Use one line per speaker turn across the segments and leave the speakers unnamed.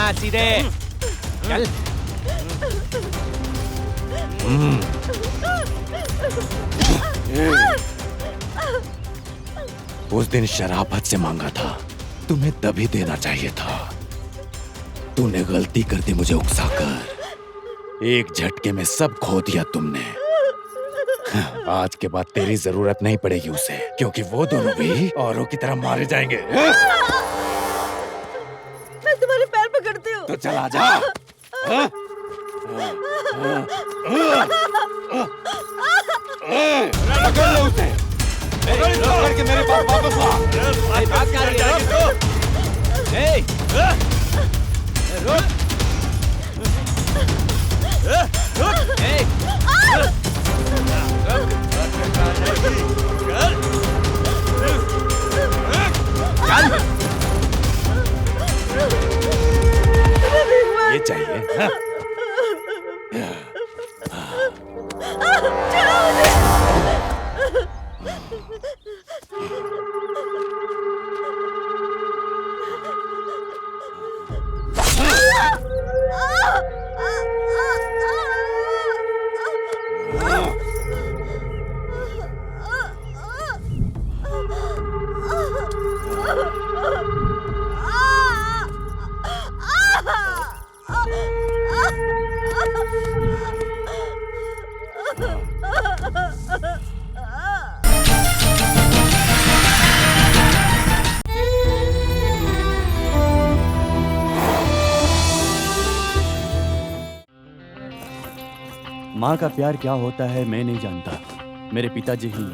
यहाँ सीधे चल। उस दिन शराब हद से मांगा था, तुम्हें तभी देना चाहिए था। तूने गलती कर दी मुझे उकसाकर। एक झटके में सब खो दिया तुमने। आज के बाद तेरी जरूरत नहीं पड़ेगी उसे, क्योंकि वो दोनों भी औरों की तरह मारे जाएंगे।
मैं तुम्हारे पैर पकड़ती हूँ।
तो चल आजा। पकड़ लो उसे। पकड़ के मेरे पास वापस ला। बात कर रही है? रुक। ये चाहिए हाँ?
माँ का प्यार क्या होता है मैं नहीं जानता। मेरे पिताजी ही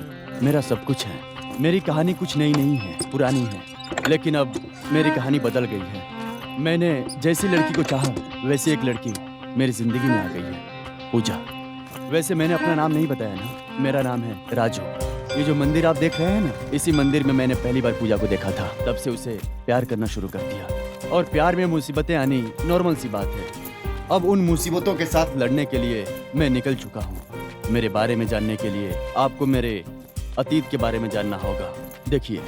मेरा सब कुछ है। मेरी कहानी कुछ नई नहीं है, पुरानी है, लेकिन अब मेरी कहानी बदल गई है। मैंने जैसी लड़की को चाहा वैसी एक लड़की मेरी जिंदगी में आ गई है, पूजा। वैसे मैंने अपना नाम नहीं बताया ना, मेरा नाम है राजू। ये जो मंदिर आप देख रहे हैं ना, इसी मंदिर में मैंने पहली बार पूजा को देखा था। तब से उसे प्यार करना शुरू कर दिया। और प्यार में मुसीबतें आनी नॉर्मल सी बात है। अब उन मुसीबतों के साथ लड़ने के लिए मैं निकल चुका हूँ। मेरे बारे में जानने के लिए आपको मेरे अतीत के बारे में जानना होगा। देखिए,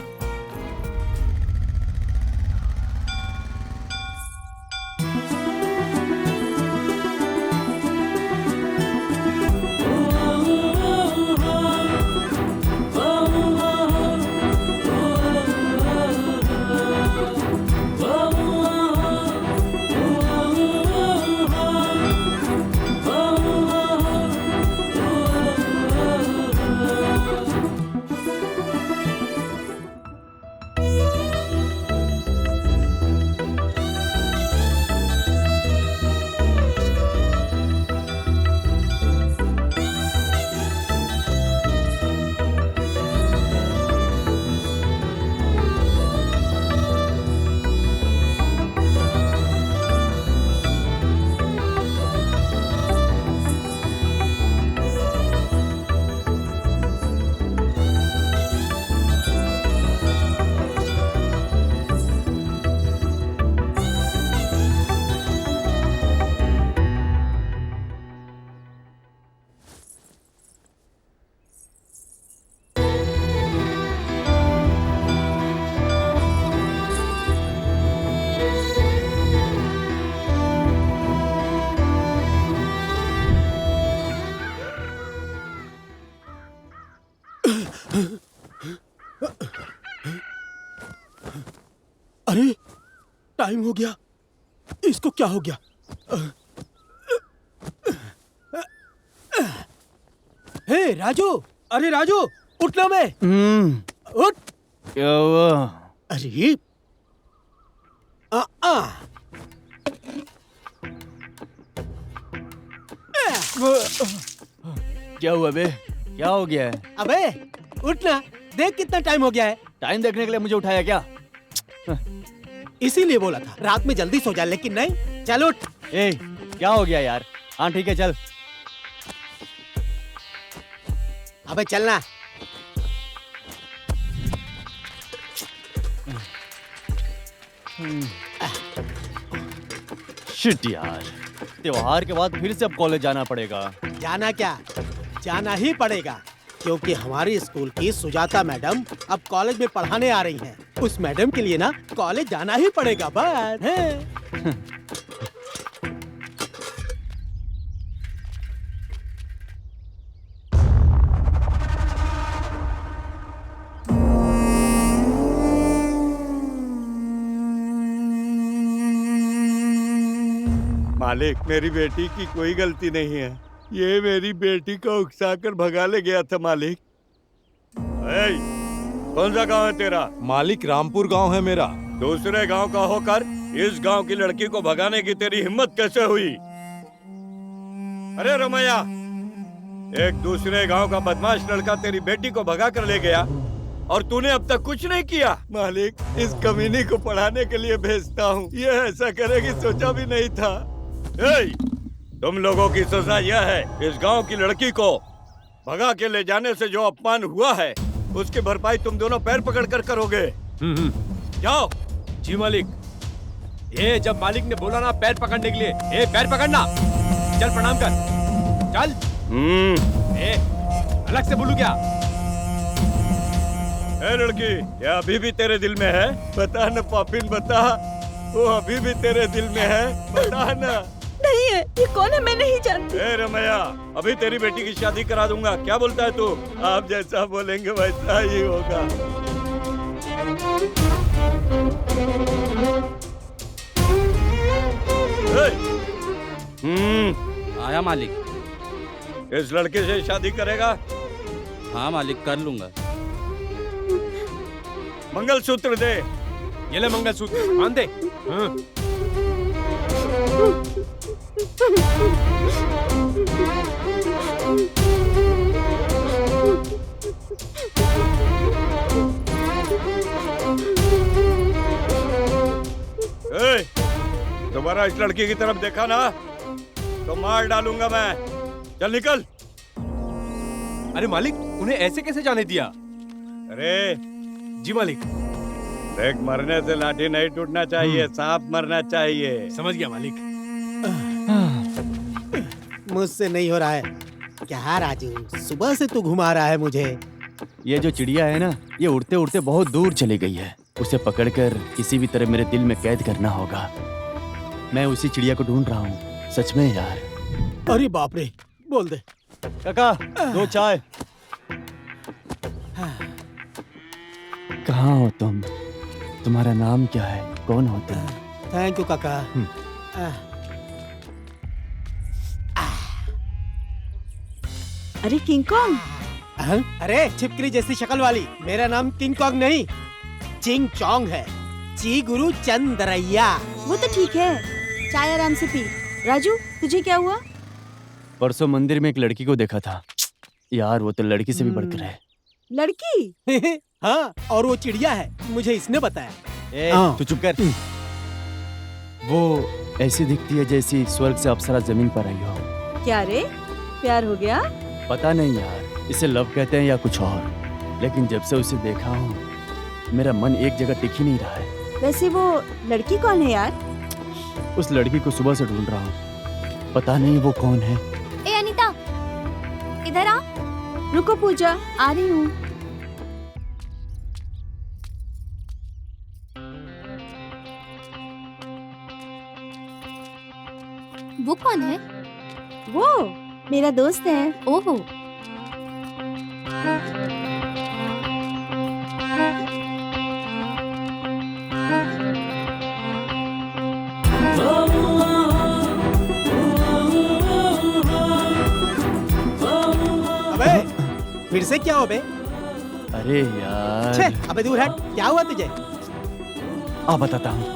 अरे टाइम हो गया। इसको क्या हो गया? हे राजू, अरे राजू उठ ना। मैं उठ।
क्या हुआ?
अरे
क्या हुआ बे? क्या हो गया है?
अबे उठ ना, देख कितना टाइम हो गया है।
टाइम देखने के लिए मुझे उठाया क्या?
इसीलिए बोला था रात में जल्दी सो जा, लेकिन नहीं। चल उठ।
ए, क्या हो गया यार? हाँ ठीक है चल।
अबे चलना।
शिट यार, त्योहार के बाद फिर से अब कॉलेज जाना पड़ेगा।
जाना क्या, जाना ही पड़ेगा, क्योंकि हमारी स्कूल की सुजाता मैडम अब कॉलेज में पढ़ाने आ रही हैं। उस मैडम के लिए ना कॉलेज जाना ही पड़ेगा। बस है।
मालिक, मेरी बेटी की कोई गलती नहीं है। ये मेरी बेटी को उकसाकर भगा ले गया था मालिक। कौन सा गांव है तेरा?
मालिक, रामपुर गांव है मेरा।
दूसरे गांव का होकर इस गांव की लड़की को भगाने की तेरी हिम्मत कैसे हुई? अरे रमैया, एक दूसरे गांव का बदमाश लड़का तेरी बेटी को भगा कर ले गया और तूने अब तक कुछ नहीं किया। मालिक, इस कमीनी को पढ़ाने के लिए भेजता हूँ, ये ऐसा करेगी सोचा भी नहीं था। तुम लोगों की सजा यह है, इस गांव की लड़की को भगा के ले जाने से जो अपमान हुआ है उसकी भरपाई तुम दोनों पैर पकड़ कर करोगे। जाओ।
जी मालिक। ये जब मालिक ने बोला ना पैर पकड़ने के लिए, ए पैर पकड़ना। चल प्रणाम कर, चल। ए अलग से बोलू क्या?
ए लड़की, क्या अभी भी तेरे दिल में है? बता न पापिन, बता, वो अभी भी तेरे दिल में है? बता न।
नहीं है, ये कौन है? मैं नहीं जानती।
ए रमैया, अभी तेरी बेटी की शादी करा दूंगा। क्या बोलता है तू? आप जैसा बोलेंगे वैसा ही होगा।
आया मालिक।
इस लड़के से शादी करेगा?
हाँ मालिक, कर लूंगा।
मंगलसूत्र दे।
ये ले मंगलसूत्र, मान दे। हाँ।
दोबारा इस लड़की की तरफ देखा ना तो मार डालूंगा मैं। चल निकल।
अरे मालिक, उन्हें ऐसे कैसे जाने दिया?
अरे
जी मालिक।
देख, मरने से लाठी नहीं टूटना चाहिए, सांप मरना चाहिए।
समझ गया मालिक।
मुझसे नहीं हो रहा है। क्या राजू, सुबह से तू घुमा रहा है मुझे।
ये जो चिड़िया है ना, ये उड़ते उड़ते बहुत दूर चली गई है। उसे पकड़कर किसी भी तरह मेरे दिल में कैद करना होगा। मैं उसी चिड़िया को ढूंढ रहा हूँ, सच में यार।
अरे बाप रे, बोल दे।
काका, 2 चाय। कहाँ हो तुम? तुम्हारा नाम क्या है? कौन हो तुम?
थैंक यू काका।
अरे किंग कॉन्ग।
अरे छिपकली जैसी शक्ल वाली, मेरा नाम किंग कॉन्ग नहीं, चिंग चोंग है। ची गुरु चंद्रैया।
वो तो ठीक है, चाय आराम से पी। राजू, तुझे क्या हुआ?
परसों मंदिर में एक लड़की को देखा था यार, वो तो लड़की से भी बढ़कर है।
लड़की?
हाँ, और वो चिड़िया है, मुझे इसने बताया।
तू चुप कर। वो ऐसी दिखती है जैसी स्वर्ग से अप्सरा जमीन पर आई हो।
क्या रे, प्यार हो गया?
पता नहीं यार, इसे लव कहते हैं या कुछ और, लेकिन जब से उसे देखा हूँ मेरा मन एक जगह टिक ही नहीं रहा है।
वैसे वो लड़की कौन है यार?
उस लड़की को सुबह से ढूंढ रहा हूँ, पता नहीं वो कौन है।
ए अनीता, इधर आ।
रुको पूजा, आ रही हूँ।
वो कौन है?
वो मेरा दोस्त है।
ओहो।
अबे फिर से क्या हो बे?
अरे यार।
छे, अबे दूर हट, क्या हुआ तुझे?
आ बताता हूँ।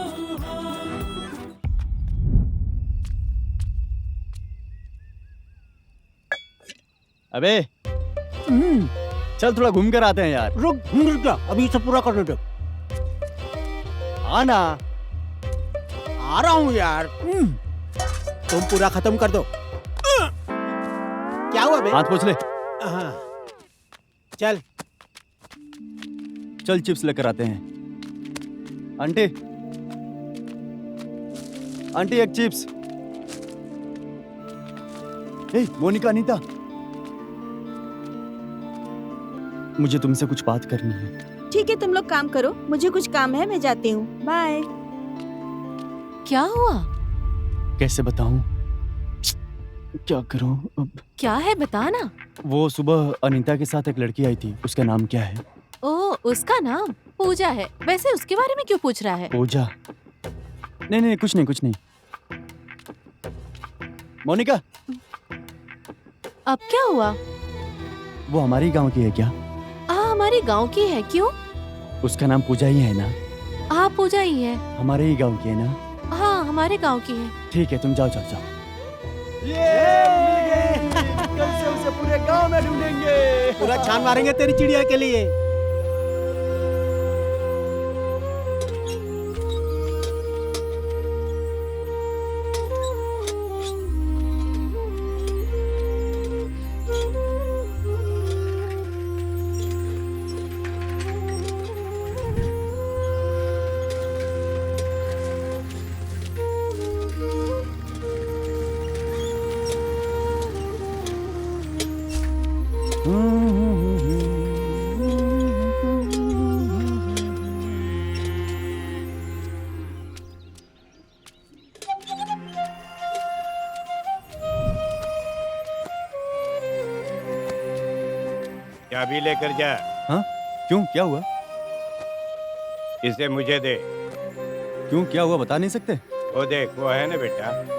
अबे चल थोड़ा घूम कर आते हैं यार।
रुक जा, अभी सब पूरा करने दो।
आना।
आ रहा हूँ यार। तुम पूरा खत्म कर दो। क्या हुआ बे?
हाथ पोंछ ले।
हाँ। चल।
चल चिप्स लेकर आते हैं। आंटी, आंटी एक चिप्स। ए, मोनिका, अनीता, मुझे तुमसे कुछ बात करनी है।
ठीक है, तुम लोग काम करो, मुझे कुछ काम है, मैं जाती हूँ। बाय।
क्या हुआ?
कैसे बताऊं? क्या करूं अब?
क्या है बताना।
वो सुबह अनीता के साथ एक लड़की आई थी, उसका नाम क्या है?
ओह, उसका नाम पूजा है। वैसे उसके बारे में क्यों पूछ रहा है?
पूजा? नहीं नहीं, कुछ नहीं कुछ नहीं। मोनिका,
अब क्या हुआ?
वो हमारी गांव की है क्या?
हाँ, हमारे गांव की है। क्यों?
उसका नाम पूजा ही है ना?
हाँ, पूजा ही है।
हमारे ही गांव की है ना?
हाँ, हमारे गांव की है।
ठीक है, तुम जाओ जाओ जाओ। कल से उसे पूरे गांव में ढूंढेंगे।
पूरा छान मारेंगे तेरी चिड़िया के लिए।
चाबी लेकर जा।
हाँ? क्यों, क्या हुआ?
इसे मुझे दे।
क्यों, क्या हुआ, बता नहीं सकते?
वो देख, वो है ना बेटा।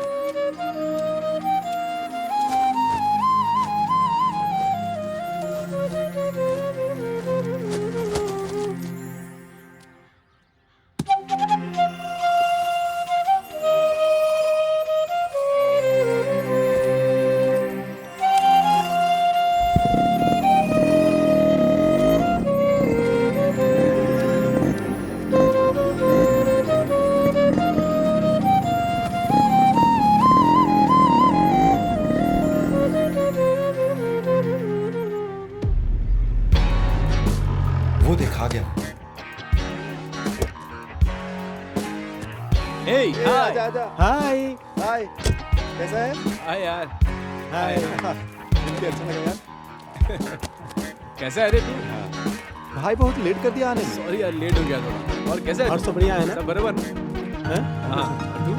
वो देखा गया।
Hey, हाय
हाय
हाय, कैसा है?
हाय यार।
हाय।
मिलके अच्छा लगा यार।
कैसा है रे तू?
भाई बहुत लेट कर दिया आने में।
सॉरी यार, लेट हो गया थोड़ा। और कैसा है
और
तू?
सब बढ़िया है ना?
सब बराबर?
हैं?
हाँ, और तू?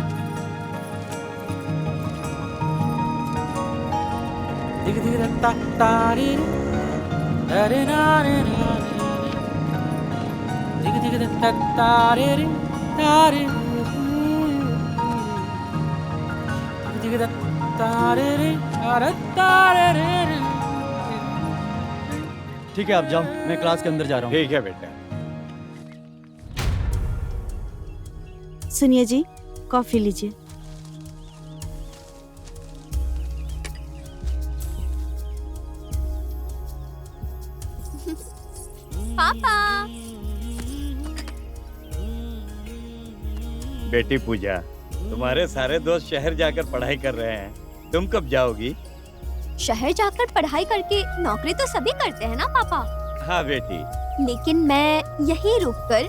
ठीक है, आप जाओ, मैं क्लास के अंदर जा रहा हूँ।
ठीक है बेटा।
सुनिए जी, कॉफी लीजिए।
पापा।
बेटी पूजा, तुम्हारे सारे दोस्त शहर जाकर पढ़ाई कर रहे हैं, तुम कब जाओगी?
शहर जाकर पढ़ाई करके नौकरी तो सभी करते हैं ना पापा।
हाँ बेटी।
लेकिन मैं यहीं रुककर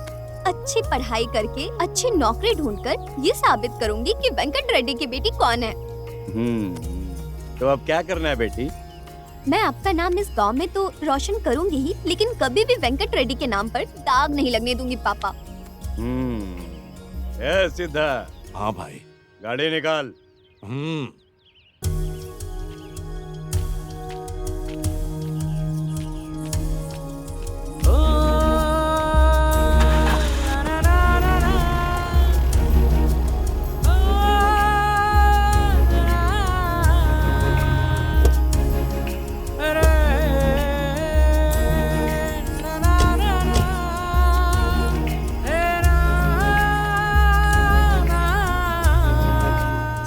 अच्छी पढ़ाई करके अच्छी नौकरी ढूंढकर ये साबित करूंगी कि वेंकट रेड्डी की बेटी कौन है।
तो अब क्या करना है बेटी?
मैं आपका नाम इस गांव में तो रोशन करूंगी ही, लेकिन कभी भी वेंकट रेड्डी के नाम पर दाग नहीं लगने दूंगी पापा।
ए सीधा,
हाँ भाई।
गाड़ी निकाल।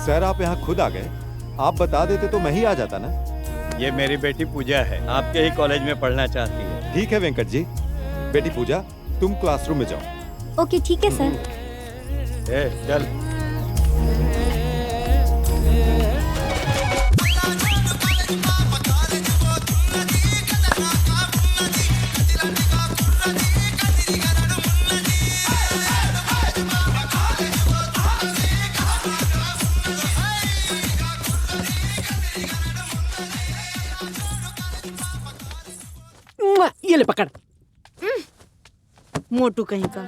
सर आप यहाँ खुद आ गए, आप बता देते तो मैं ही आ जाता ना।
ये मेरी बेटी पूजा है, आपके ही कॉलेज में पढ़ना चाहती है।
ठीक है वेंकट जी। बेटी पूजा, तुम क्लासरूम में जाओ।
ओके ठीक है सर।
ए, चल।
ये ले पकड़।
मोटू कहीं का।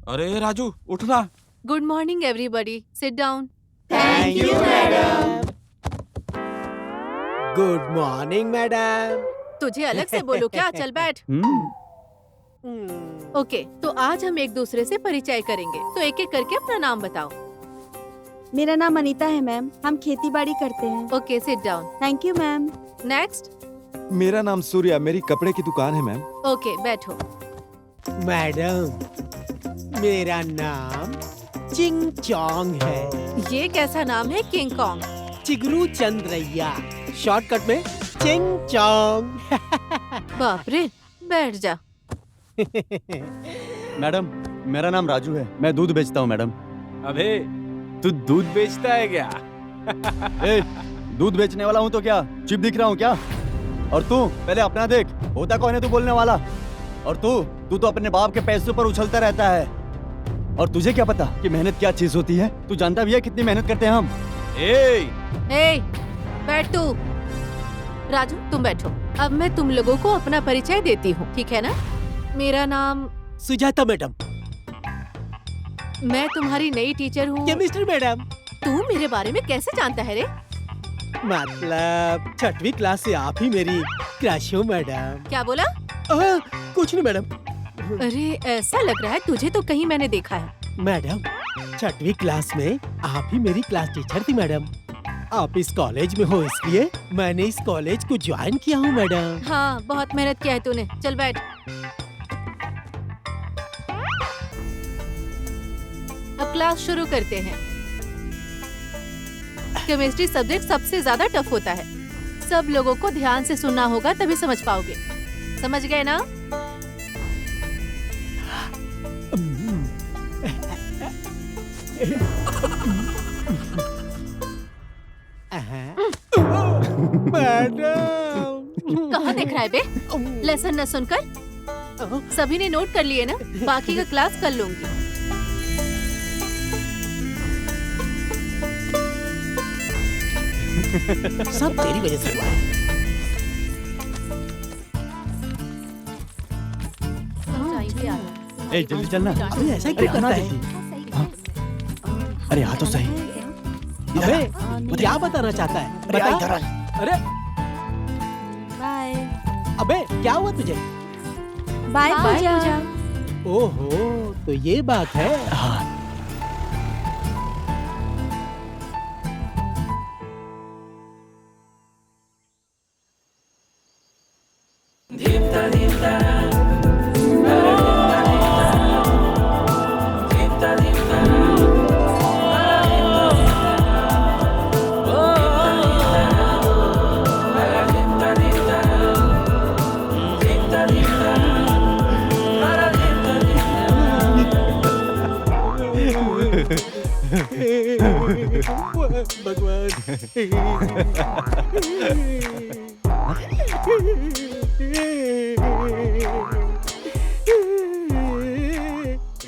अरे राजू उठना।
Good morning everybody, sit down.
Thank you madam. Good morning madam.
तुझे अलग से बोलो क्या? चल बैठ। ओके, तो आज हम एक दूसरे से परिचय करेंगे, तो एक एक करके अपना नाम बताओ।
मेरा नाम अनीता है मैम, हम खेती बाड़ी करते हैं।
Okay, sit down.
Thank you ma'am.
Next.
मेरा नाम सूर्या, मेरी कपड़े की दुकान है मैम।
ओके, बैठो।
मैडम मेरा नाम चिंग चोंग है।
ये कैसा नाम है किंग कॉन्ग?
चिगरू चंद्रैया, शॉर्टकट में चिंग चोंग।
बाप रे, बैठ जा।
मैडम मेरा नाम राजू है, मैं दूध बेचता हूँ मैडम।
अबे तू दूध बेचता है क्या?
ए, दूध बेचने वाला हूँ तो क्या चिप दिख रहा हूँ क्या? और तू पहले अपना देख, होता कौन है तू बोलने वाला? और तू तो अपने बाप के पैसों पर उछलता रहता है। और तुझे क्या पता कि मेहनत क्या चीज होती है? तू जानता भी है कितनी मेहनत करते हैं हम?
ए, बैठ तू। राजू तुम बैठो। अब मैं तुम लोगों को अपना परिचय देती हूँ, ठीक है ना? मेरा नाम
सुजाता मैडम।
मैं तुम्हारी नई टीचर हूँ।
Chemistry madam.
तू मेरे बारे में कैसे जानता है रे?
मतलब 6वीं क्लास से आप ही मेरी क्रश हो मैडम।
क्या बोला?
कुछ नहीं मैडम।
अरे ऐसा लग रहा है तुझे तो कहीं मैंने देखा है।
मैडम 6वीं क्लास में आप ही मेरी क्लास टीचर थी मैडम। आप इस कॉलेज में हो इसलिए मैंने इस कॉलेज को ज्वाइन किया हूँ मैडम।
हाँ, बहुत मेहनत किया है तूने। चल बैठ। अब क्लास शुरू करते हैं। केमिस्ट्री सब्जेक्ट सबसे ज्यादा टफ होता है। सब लोगों को ध्यान से सुनना होगा तभी समझ पाओगे। समझ गए ना?
मैडम
कहाँ देख रहा है बे? लेसन न सुनकर? सभी ने नोट कर लिए ना? बाकी का क्लास कर लूंगी।
सब तेरी वजह से हुआ है।
ए, जल्दी चलना।
अरे ऐसा क्यों करता है?
अरे आ तो सही।
अबे क्या बताना चाहता है?
अरे
बता।
इधर आ।
अरे
बाय
अबे क्या हुआ तुझे?
बाय पूजा।
ओहो, तो ये बात है।
हाँ।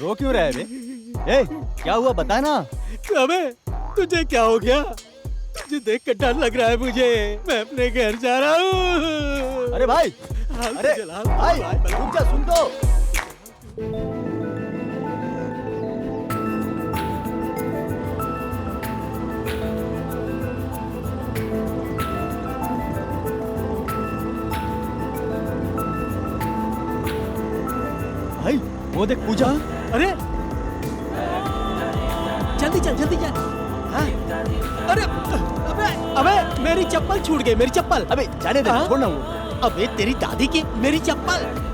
रो क्यों रहा है बे? ए, क्या हुआ बता ना।
अबे तुझे क्या हो गया? तुझे देख कर डर लग रहा है मुझे। मैं अपने घर जा रहा हूँ।
अरे भाई, अरे भाई रुक जा, सुन तो। भाई वो देख पूजा।
अरे जल्दी चल, जल्दी चल। हाँ? अरे अबे मेरी चप्पल छूट गई, मेरी चप्पल।
अबे जाने दे,
हाँ?
छोड़ना वो।
अबे तेरी दादी की मेरी चप्पल।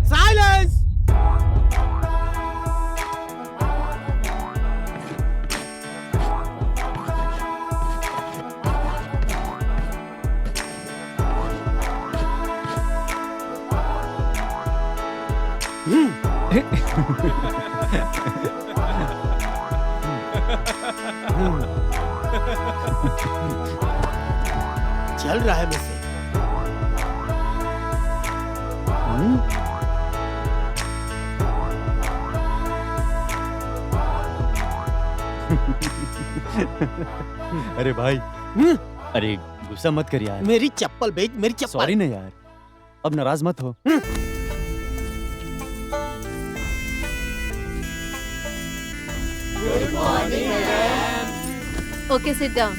साइलेंस। चल रहा है मुझसे।
अरे भाई, अरे गुस्सा मत कर यार।
मेरी चप्पल बेच, मेरी चप्पल।
सॉरी ना यार, अब नाराज मत हो।
Okay, sit down.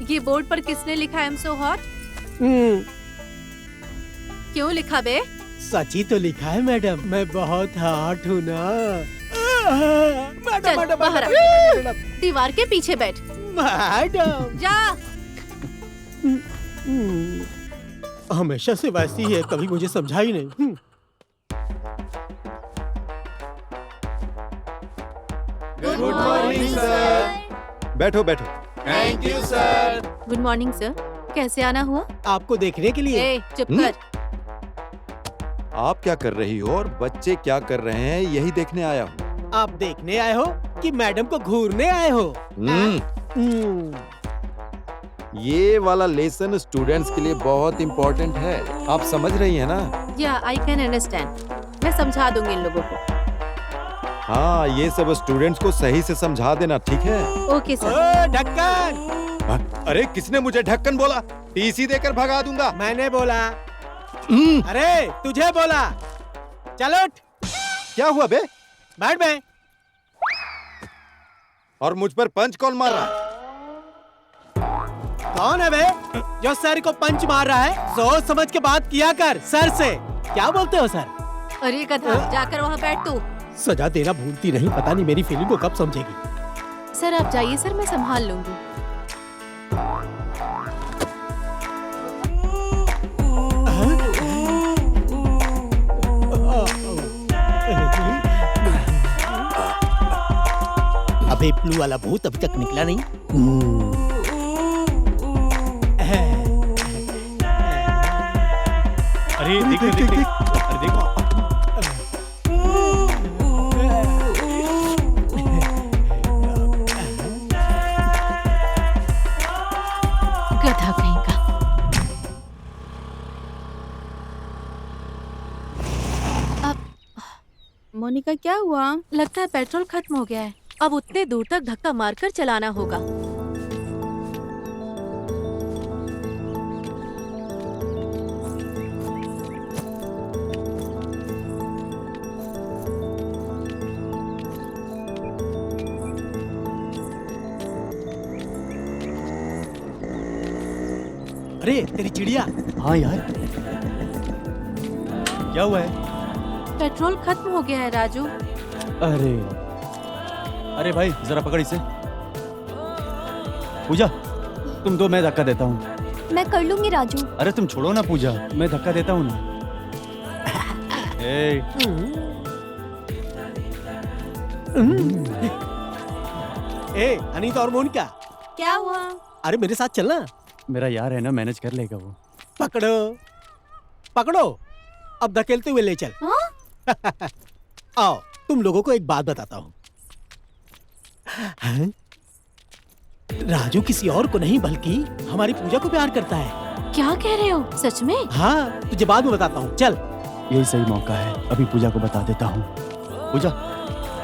ये बोर्ड पर किसने लिखा आई एम सो हॉट? क्यों लिखा बे?
सच ही तो लिखा है मैडम, मैं बहुत हॉट हूँ ना।
चल बाहर आ। दीवार के पीछे बैठ।
मैडम
जा।
हमेशा से वैसी ही है, कभी मुझे समझा ही नहीं।
Good morning sir.
बैठो बैठो।
Thank you sir.
Good morning sir, कैसे आना हुआ?
आपको देखने के लिए।
ए, चुप कर।
आप क्या कर रही हो और बच्चे क्या कर रहे हैं, यही देखने आया हूँ।
आप देखने आए हो कि मैडम को घूरने आए हो?
ये वाला लेसन स्टूडेंट्स के लिए बहुत इम्पोर्टेंट है, आप समझ रही हैं ना?
या आई कैन अंडरस्टैंड, मैं समझा दूंगी इन लोगों को।
हाँ, ये सब स्टूडेंट्स को सही से समझा देना, ठीक है?
Okay sir.
ओ, ढक्कन।
अरे किसने मुझे ढक्कन बोला? टीसी देकर भगा दूंगा।
मैंने बोला। अरे तुझे बोला। चलो उठ।
क्या हुआ बे?
बैठ बे।
और मुझ पर पंच कौन मार रहा है?
कौन है बे जो सर को पंच मार रहा है? सोच समझ के बात किया कर सर से। क्या बोलते हो सर?
अरे कथा, जाकर वहाँ बैठ तू।
सजा देना भूलती नहीं, पता नहीं मेरी फीलिंग को कब समझेगी।
सर आप जाइए सर, मैं संभाल लूंगी।
अबे ब्लू वाला भूत अभी तक निकला नहीं।
अरे देख देख देख, अरे देखो।
गधा कहीं का।
मोनिका क्या हुआ?
लगता है पेट्रोल खत्म हो गया है, अब उतने दूर तक धक्का मारकर चलाना होगा।
अरे तेरी चिड़िया।
हाँ यार, क्या हुआ है?
पेट्रोल खत्म हो गया है राजू।
अरे अरे भाई जरा पकड़ इसे। पूजा तुम दो, मैं धक्का देता हूँ।
मैं कर लूंगी राजू।
अरे तुम छोड़ो ना पूजा, मैं धक्का देता हूँ ना।
ए अनीता और मोनिका,
क्या हुआ?
अरे मेरे साथ चलना।
मेरा यार है ना, मैनेज कर लेगा वो।
पकड़ो पकड़ो, अब धकेलते हुए ले चल। आओ तुम लोगों को एक बात बताता हूँ। हैं? राजू किसी और को नहीं बल्कि हमारी पूजा को प्यार करता है।
क्या कह रहे हो, सच में?
हाँ तुझे बाद में बताता हूँ, चल।
यही सही मौका है, अभी पूजा को बता देता हूँ। पूजा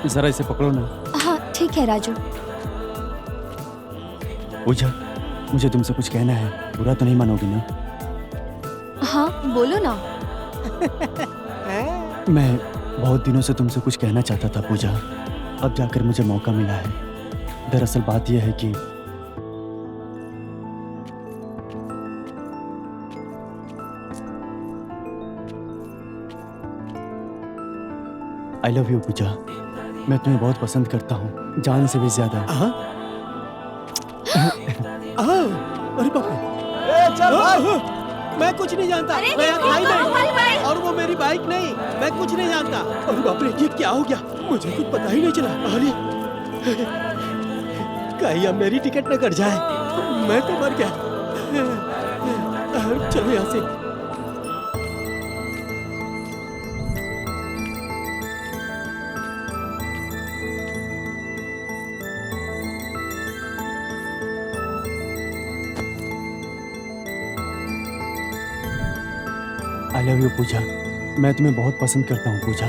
जरा इसे पकड़ो ना।
हाँ ठीक है राजू।
पूजा मुझे तुमसे कुछ कहना है, बुरा तो नहीं मानोगी ना?
हाँ बोलो ना।
मैं बहुत दिनों से तुमसे कुछ कहना चाहता था पूजा, अब जाकर मुझे मौका मिला है। दरअसल बात यह है कि आई लव यू पूजा। मैं तुम्हें बहुत पसंद करता हूँ, जान से भी ज्यादा।
अरे बाप रे, चल मैं कुछ नहीं जानता। मैं यहाँ था ही नहीं, और वो मेरी बाइक नहीं, मैं कुछ नहीं जानता। अरे बाप रे, ये क्या हो गया? मुझे कुछ पता ही नहीं चला। अरे कहीं अब मेरी टिकट न कट जाए, मैं तो मर गया। चलो यहाँ से।
आई लव यू पूजा। मैं तुम्हें बहुत पसंद करता हूँ पूजा।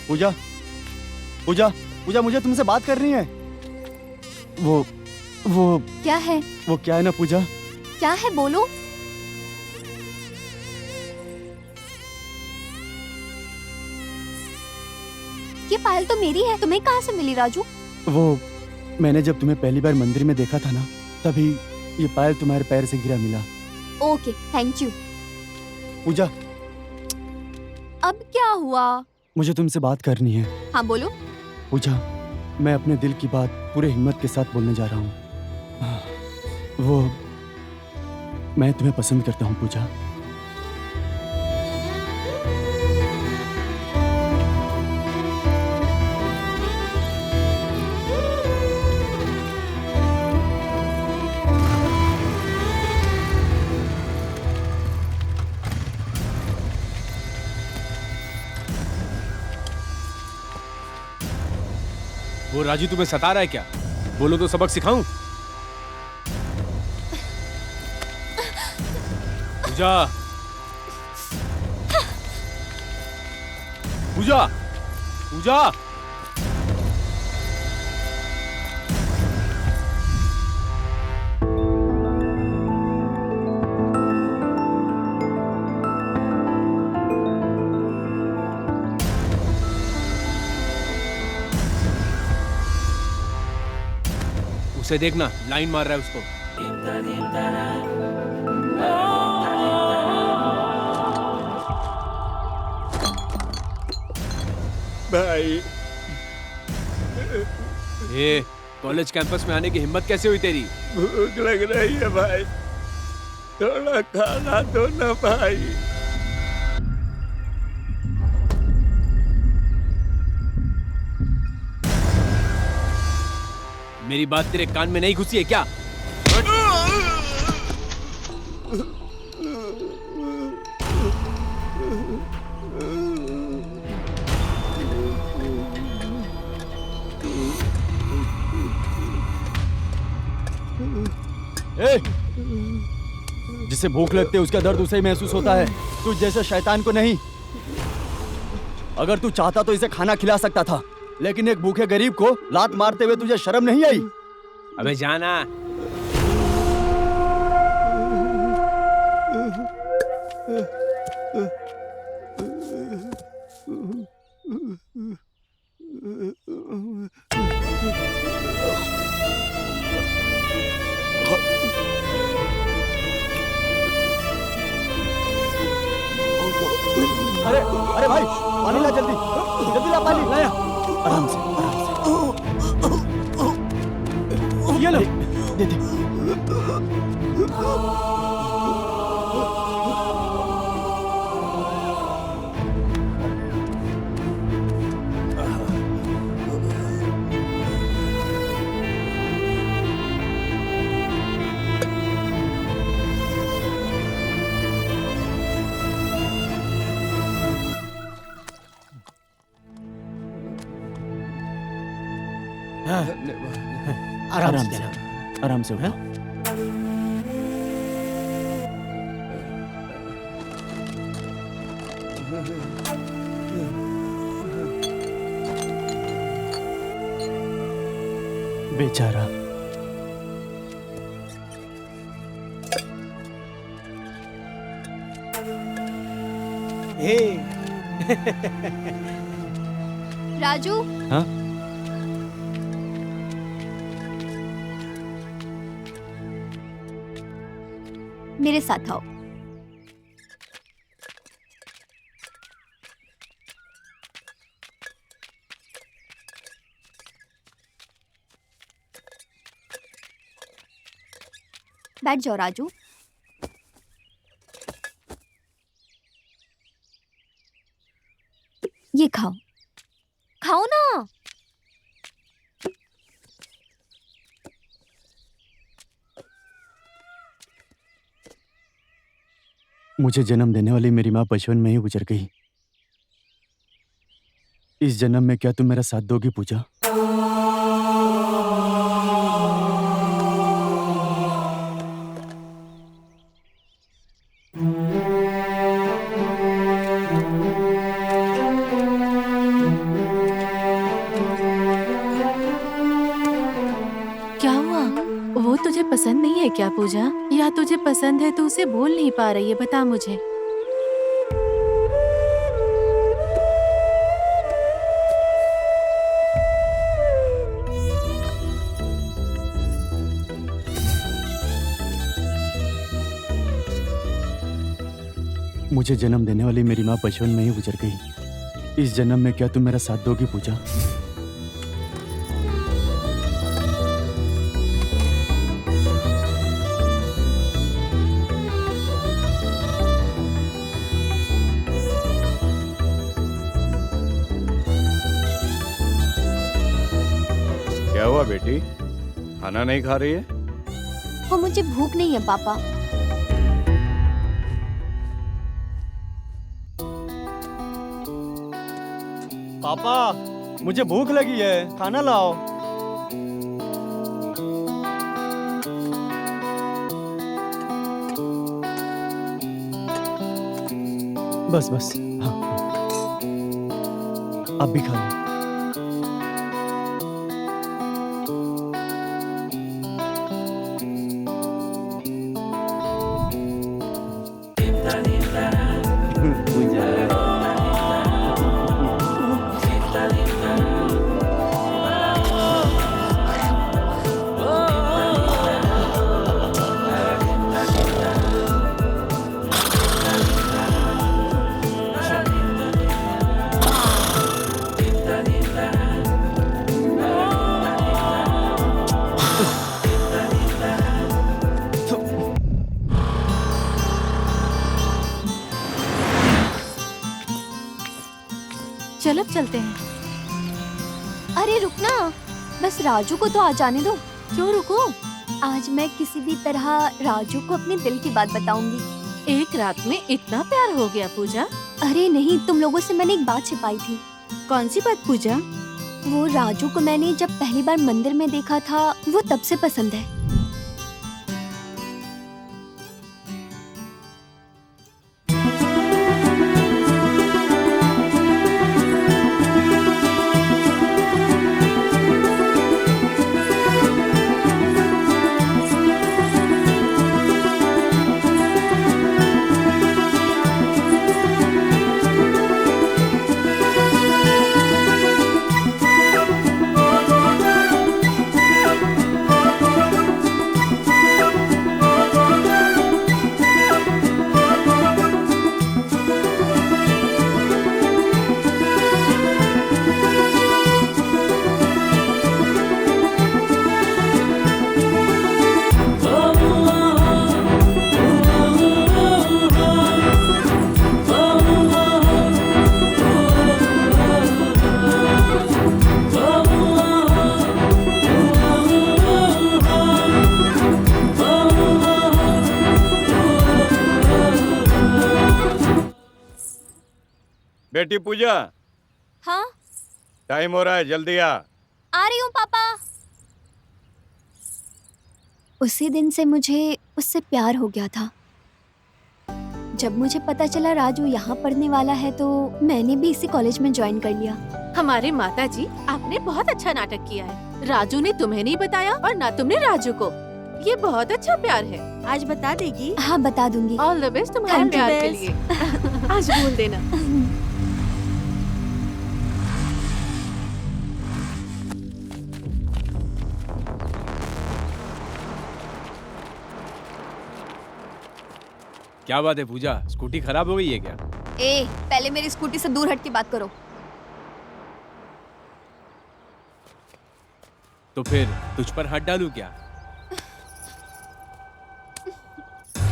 पूजा पूजा पूजा, मुझे तुमसे बात करनी है। वो
क्या है?
वो क्या है ना पूजा?
क्या है बोलो। ये पायल तो मेरी है, तुम्हें कहाँ से मिली राजू?
वो मैंने जब तुम्हें पहली बार मंदिर में देखा था ना, तभी ये पायल तुम्हारे पैर से गिरा मिला।
Okay, thank you.
पूजा,
अब क्या हुआ?
मुझे तुमसे बात करनी है।
हाँ बोलो।
पूजा, मैं अपने दिल की बात पूरे हिम्मत के साथ बोलने जा रहा हूँ। वो मैं तुम्हें पसंद करता हूँ पूजा।
वो राजू तुम्हें सता रहा है क्या? बोलो तो सबक सिखाऊं। पूजा, पूजा, पूजा। उसे देखना, लाइन मार रहा है उसको।
भाई,
ए, कॉलेज कैंपस में आने की हिम्मत कैसे हुई तेरी?
भूख लग रही है भाई, थोड़ा खाना दो ना भाई।
मेरी बात तेरे कान में नहीं घुसी है क्या?
जिसे भूख लगती है उसका दर्द उसे ही महसूस होता है, तू जैसे शैतान को नहीं। अगर तू चाहता तो इसे खाना खिला सकता था, लेकिन एक भूखे गरीब को लात मारते हुए तुझे शर्म नहीं आई?
अबे जाना।
अरे अरे भाई, पानी ला जल्दी, जल्दी ला पानी। लाया। आराम से, आराम से। ये लो, दे दे। आराम से, आराम से उठो। बेचारा।
राजू।
हाँ?
मेरे साथ आओ। बैठ जाओ राजू। ये खाओ, खाओ ना।
मुझे जन्म देने वाली मेरी माँ बचपन में ही गुजर गई। इस जन्म में क्या तुम मेरा साथ दोगी पूजा?
क्या हुआ? वो तुझे पसंद नहीं है क्या पूजा? या तुझे पसंद है तो उसे बोल नहीं पा रही है? बता मुझे।
मुझे जन्म देने वाली मेरी माँ बचपन में ही गुजर गई। इस जन्म में क्या तुम मेरा साथ दोगी पूजा?
क्या हुआ बेटी, खाना नहीं खा रही है?
वो मुझे भूख नहीं है पापा।
पापा, मुझे भूख लगी है, खाना लाओ। बस बस, हाँ, आप भी खा लो।
चल अब चलते हैं।
अरे रुकना, बस राजू को तो आ जाने दो।
क्यों रुको?
आज मैं किसी भी तरह राजू को अपने दिल की बात बताऊंगी।
एक रात में इतना प्यार हो गया पूजा?
अरे नहीं, तुम लोगों से मैंने एक बात छिपाई थी।
कौन सी बात पूजा?
वो राजू को मैंने जब पहली बार मंदिर में देखा था, वो तब से पसंद है।
बेटी पूजा,
हाँ,
टाइम हो रहा है, जल्दी आ।
रही हूँ पापा। उसी दिन से मुझे उससे प्यार हो गया था। जब मुझे पता चला राजू यहाँ पढ़ने वाला है तो मैंने भी इसी कॉलेज में ज्वाइन कर लिया।
हमारे माताजी, आपने बहुत अच्छा नाटक किया है। राजू ने तुम्हें नहीं बताया और ना तुमने राजू को। ये बहुत अच्छा प्यार है।
आज बता देगी?
हाँ, बता दूंगी।
ऑल द बेस्ट तुम्हारे
Thank you,
प्यार के
best.
लिए। आज बोल देना।
क्या बात है पूजा, स्कूटी खराब हो गई है क्या?
पहले मेरी स्कूटी से दूर हट के बात करो।
तो फिर तुझ पर हाथ डालूं क्या?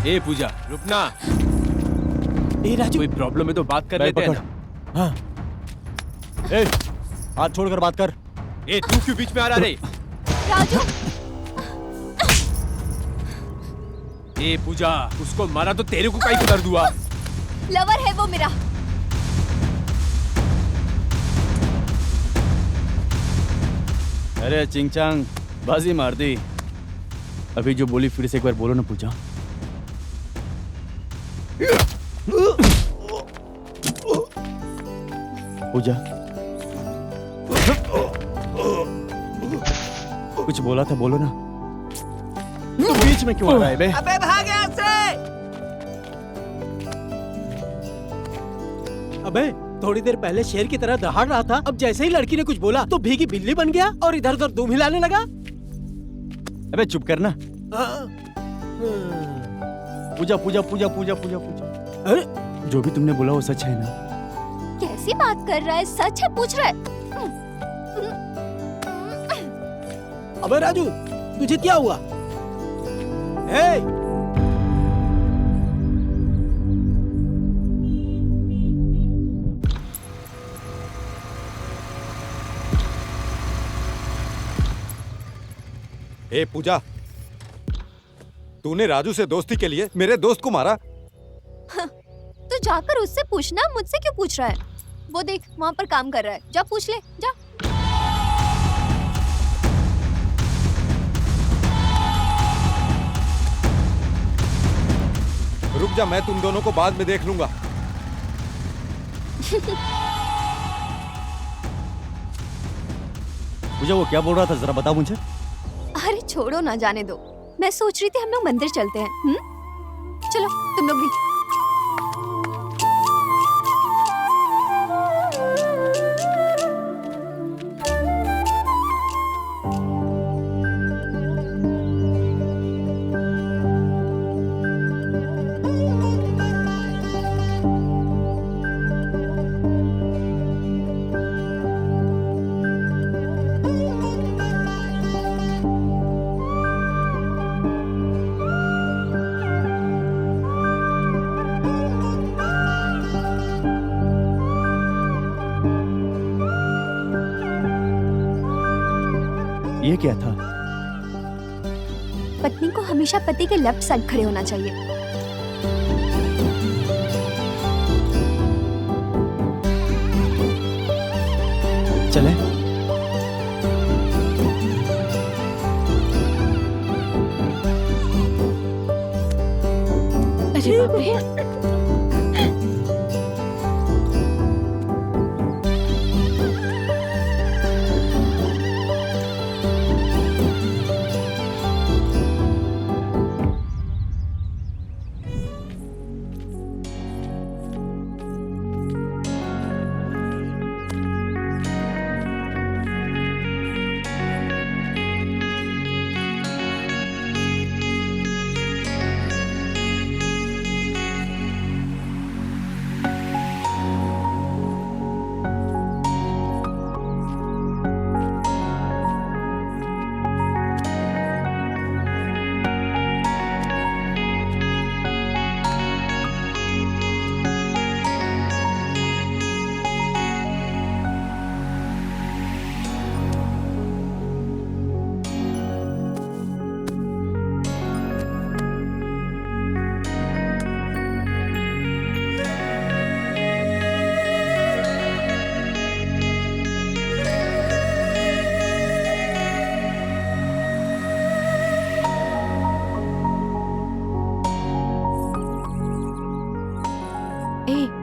ए पूजा, रुकना।
राजू,
कोई प्रॉब्लम है तो बात कर लेते हैं ना।
हाँ। हाथ छोड़कर बात कर।
तू क्यों बीच में आ रहा रे?
राजू,
पूजा, उसको मारा तो तेरे को काहे दर्द हुआ?
लवर है वो मेरा।
अरे चिंगचांग, बाजी मार दी। अभी जो बोली फिर से एक बार बोलो ना पूजा। पूजा, कुछ बोला था, बोलो ना। तू बीच में क्यों आ रहा है बे?
अबे भाग यहाँ से। अबे थोड़ी देर पहले शेर की तरह दहाड़ रहा था, अब जैसे ही लड़की ने कुछ बोला तो भीगी बिल्ली बन गया और इधर उधर दुम हिलाने लगा।
अबे चुप करना।
हाँ।
पूजा पूजा पूजा पूजा पूजा पूजा।
अरे
जो भी तुमने बोला वो सच है ना?
कैसी बात कर रहा है? सच है पूछ रहा है?
अबे राजू, तुझे क्या हुआ? हे!
ए पूजा, तूने राजू से दोस्ती के लिए मेरे दोस्त को मारा?
तो जाकर उससे पूछना, मुझसे क्यों पूछ रहा है? वो देख वहाँ पर काम कर रहा है, जा पूछ ले, जा।
रुक जा, मैं तुम दोनों को बाद में देख लूंगा।
पूजा वो क्या बोल रहा था, जरा बताओ मुझे।
अरे छोड़ो ना, जाने दो। मैं सोच रही थी हम लोग मंदिर चलते हैं। चलो तुम लोग भी।
ये क्या था?
पत्नी को हमेशा पति के लेफ्ट साइड खड़े होना चाहिए।
चले?
अरे बाप रे।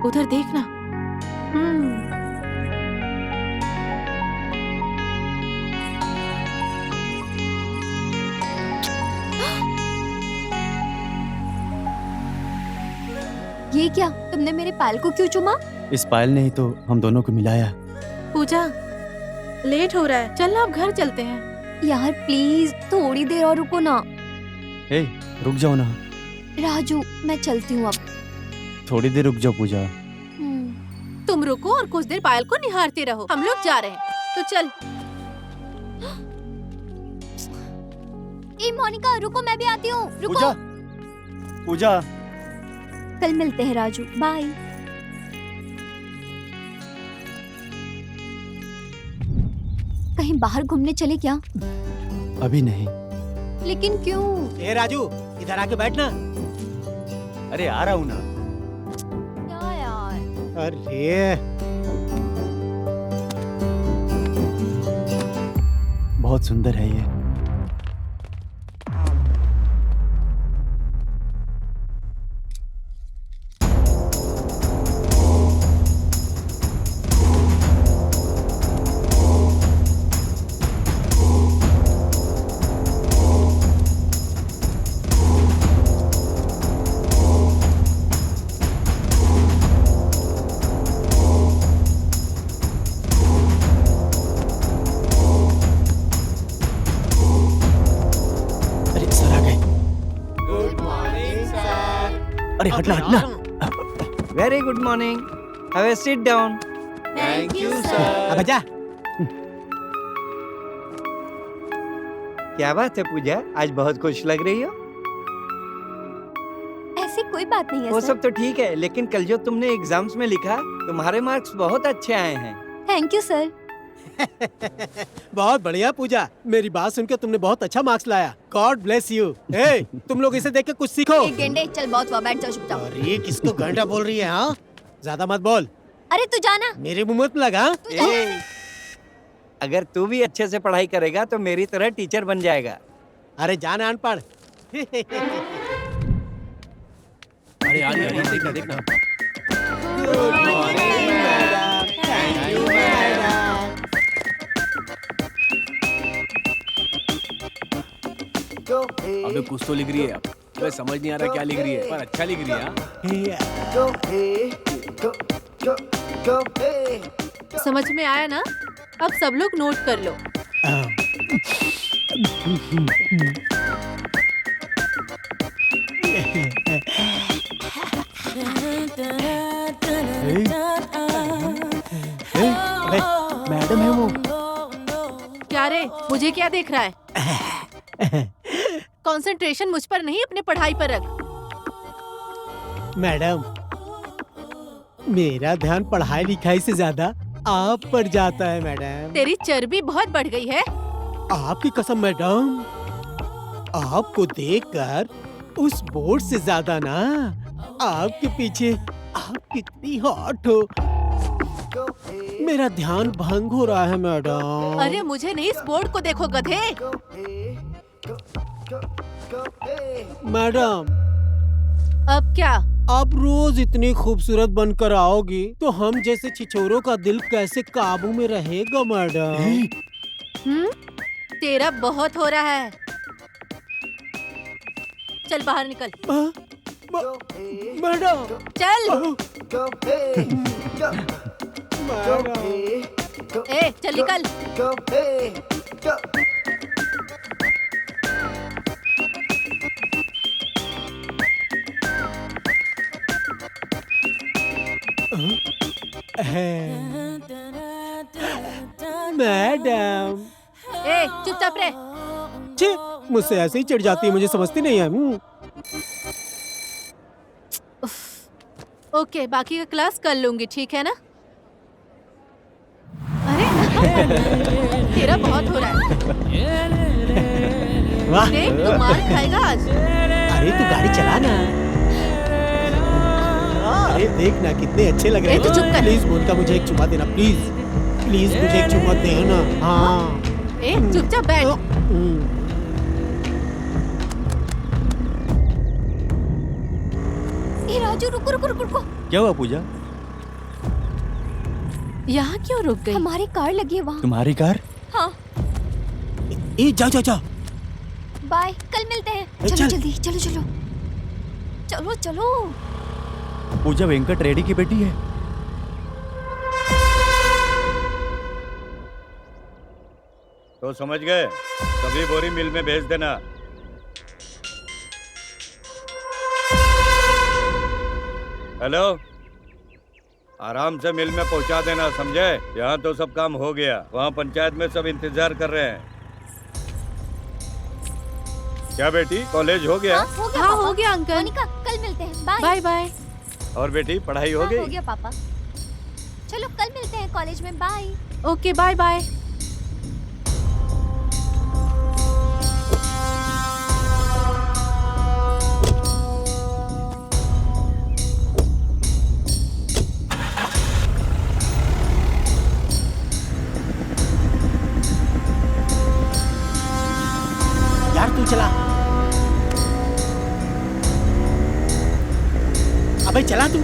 उधर देखना।
ये क्या? तुमने मेरे पायल को क्यों चुमा?
इस पायल ने ही तो हम दोनों को मिलाया।
पूजा, लेट हो रहा है, चल ना अब घर चलते हैं।
यार प्लीज थोड़ी देर और रुको ना।
ए, रुक जाओ ना।
राजू मैं चलती हूँ अब।
थोड़ी देर रुक जाओ पूजा।
तुम रुको और कुछ देर पायल को निहारते रहो, हम लोग जा रहे हैं, तो चल।
ए मोनिका रुको, मैं भी आती हूँ। रुको।
पूजा, पूजा।
कल मिलते हैं राजू, बाय। कहीं बाहर घूमने चले क्या?
अभी नहीं।
लेकिन क्यों?
ए राजू, इधर आके बैठना।
अरे आ रहा हूँ ना।
क्या यार?
अरे
बहुत बहुत सुंदर है ये। अरे सर आ गए। अरे हटना हटना।
Very good morning. Have a sit down.
Thank you sir.
अब जा।
क्या बात है पूजा, आज बहुत खुश लग रही हो।
ऐसी कोई बात नहीं है
वो
सर।
सब तो ठीक है, लेकिन कल जो तुमने एग्जाम्स में लिखा, तुम्हारे मार्क्स बहुत अच्छे आए हैं।
Thank you sir.
बहुत बढ़िया पूजा, मेरी बात सुनकर तुमने बहुत अच्छा मार्क्स लाया। God bless you. हे, तुम लोग इसे देख के कुछ सीखो।
एक गेंडे, चल बहुत हुआ, बैठ जाओ चुपचाप।
अरे किसको घंटा बोल रही है? हाँ, ज्यादा मत बोल।
अरे तू जाना।
मेरे मुंह मत लगा।
तू जाना।
ए, अगर तू भी अच्छे से पढ़ाई करेगा तो मेरी तरह टीचर बन जाएगा।
अरे जाना अनपढ़।
अरे यार ये देखना देखना। अबे कुछ तो लिख रही है, अबे समझ नहीं आ रहा क्या लिख रही है, पर अच्छा लिख रही है।
समझ में आया ना? अब सब लोग नोट कर लो।
अबे, मैडम है वो।
क्या रे, मुझे क्या देख रहा है? कंसंट्रेशन मुझ पर नहीं, अपने पढ़ाई पर रख।
मैडम, मेरा ध्यान पढ़ाई लिखाई से ज्यादा आप पर जाता है मैडम।
तेरी चर्बी बहुत बढ़ गई है।
आपकी कसम मैडम, आपको देखकर उस बोर्ड से ज्यादा ना आपके पीछे आप कितनी हॉट हो, मेरा ध्यान भंग हो रहा है मैडम।
अरे मुझे नहीं, इस बोर्ड को देखो गधे।
मैडम,
अब क्या?
आप रोज इतनी खूबसूरत बनकर आओगी तो हम जैसे छिछोरों का दिल कैसे काबू में रहेगा मैडम?
तेरा बहुत हो रहा है। चल बाहर निकल।
मैडम,
चल।
मैडम,
ए चल निकल।
मैडम,
ए चुपचाप रह।
छी, मुझसे ऐसे ही चिढ़ जाती है, मुझे समझती नहीं है।
ओके, बाकी का क्लास कर लूंगी, ठीक है ना? अरे तेरा बहुत हो रहा है।
वाह,
देख, तू मार खाएगा आज।
अरे तू गाड़ी चला ना। अरे देख ना कितने अच्छे लग रहे
ए, तू चुप कर।
प्लीज बोल का मुझे एक चुम्मा देना, प्लीज प्लीज मुझे एक चुम्मा देना। हाँ।
ए चुपचाप बैठ।
ए राजू, रुको रुको रुको रुको।
क्या हुआ पूजा?
यहाँ क्यों रुक गई?
हमारी कार लगी है वहाँ।
तुम्हारी कार?
हाँ।
ए जा जा जा।
बाय, कल मिलते हैं।
ए,
चलो
चल।
जल्दी, चलो चलो चलो चलो।
पूजा वेंकट रेड्डी की बेटी है।
तो समझ गए, सभी बोरी मिल में भेज देना। हेलो, आराम से मिल में पहुंचा देना, समझे? यहाँ तो सब काम हो गया, वहाँ पंचायत में सब इंतजार कर रहे हैं। क्या बेटी, कॉलेज हो गया?
हाँ, हो गया
हाँ
पापा।
हो गया अंकल।
मोनिका, कल मिलते हैं। Bye
bye bye.
और बेटी पढ़ाई हो
हाँ,
गई?
हो गया पापा। चलो कल मिलते हैं कॉलेज में। बाय।
Okay bye bye.
तू चला। अबे चला तू।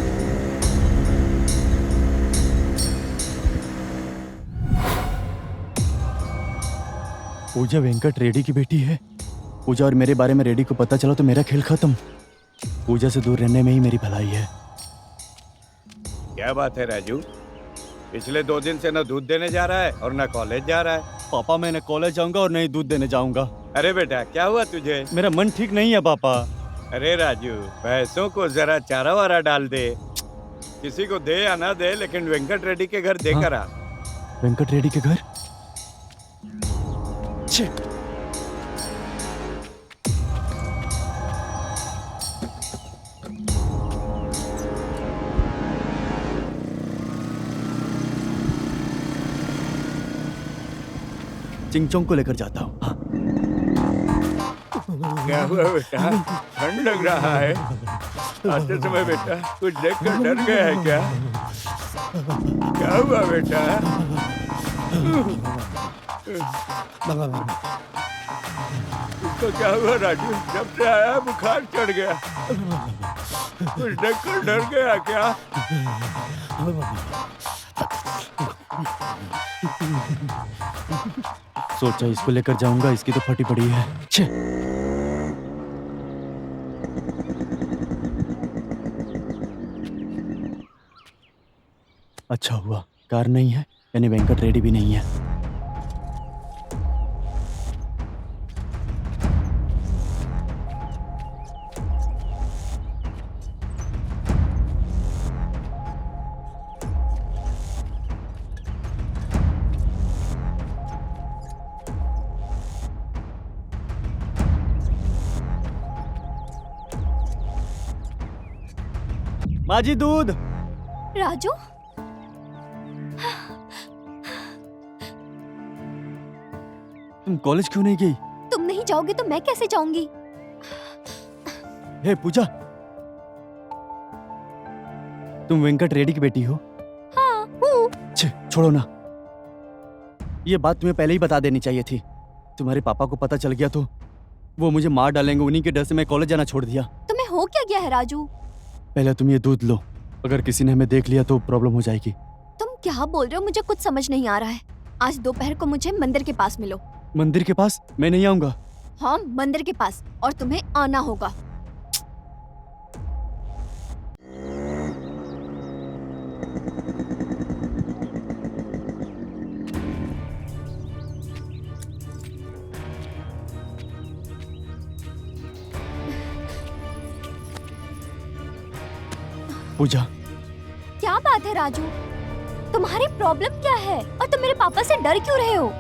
पूजा वेंकट रेड्डी की बेटी है। पूजा और मेरे बारे में रेड्डी को पता चला तो मेरा खेल खत्म। पूजा से दूर रहने में ही मेरी भलाई है।
क्या बात है राजू, पिछले 2 दिन से न दूध देने जा रहा है और न कॉलेज जा रहा है।
पापा मैं न कॉलेज जाऊंगा और न ही दूध देने जाऊंगा।
अरे बेटा क्या हुआ तुझे?
मेरा मन ठीक नहीं है पापा।
अरे राजू, भैंसों को जरा चारा वारा डाल दे। किसी को दे या ना दे, लेकिन वेंकट रेड्डी के घर देकर आ।
वेंकट रेड्डी के घर? छे। चिंगचोंग को लेकर जाता हूँ। हाँ।
क्या हुआ बेटा, ठंड लग रहा है? आते समय बेटा कुछ देखकर डर गया है क्या? क्या हुआ बेटा? इसको क्या हुआ राजू? जब से आया बुखार चढ़ गया। कुछ देखकर डर गया क्या?
सोचा इसको लेकर जाऊंगा, इसकी तो फटी पड़ी है। छे। अच्छा हुआ कार नहीं है, यानी वेंकट रेड्डी भी नहीं है। माजी दूध।
राजू,
तुम कॉलेज क्यों नहीं गई?
तुम नहीं जाओगे तो मैं कैसे जाऊंगी?
हे पूजा, तुम वेंकट रेड्डी की बेटी हो?
हाँ हूँ।
छे, छोड़ो ना। ये बात तुम्हें पहले ही बता देनी चाहिए थी। तुम्हारे पापा को पता चल गया तो वो मुझे मार डालेंगे। उन्हीं के डर से मैं कॉलेज जाना छोड़ दिया।
तुम्हें हो क्या गया है राजू?
पहले तुम ये दूध लो, अगर किसी ने हमें देख लिया तो प्रॉब्लम हो जाएगी।
तुम क्या बोल रहे हो? मुझे कुछ समझ नहीं आ रहा है। आज दोपहर को मुझे मंदिर के पास मिलो।
मंदिर के पास? मैं नहीं आऊंगा।
हाँ, मंदिर के पास, और तुम्हें आना होगा।
पूजा,
क्या बात है राजू? तुम्हारी प्रॉब्लम क्या है और तुम मेरे पापा से डर क्यों रहे हो?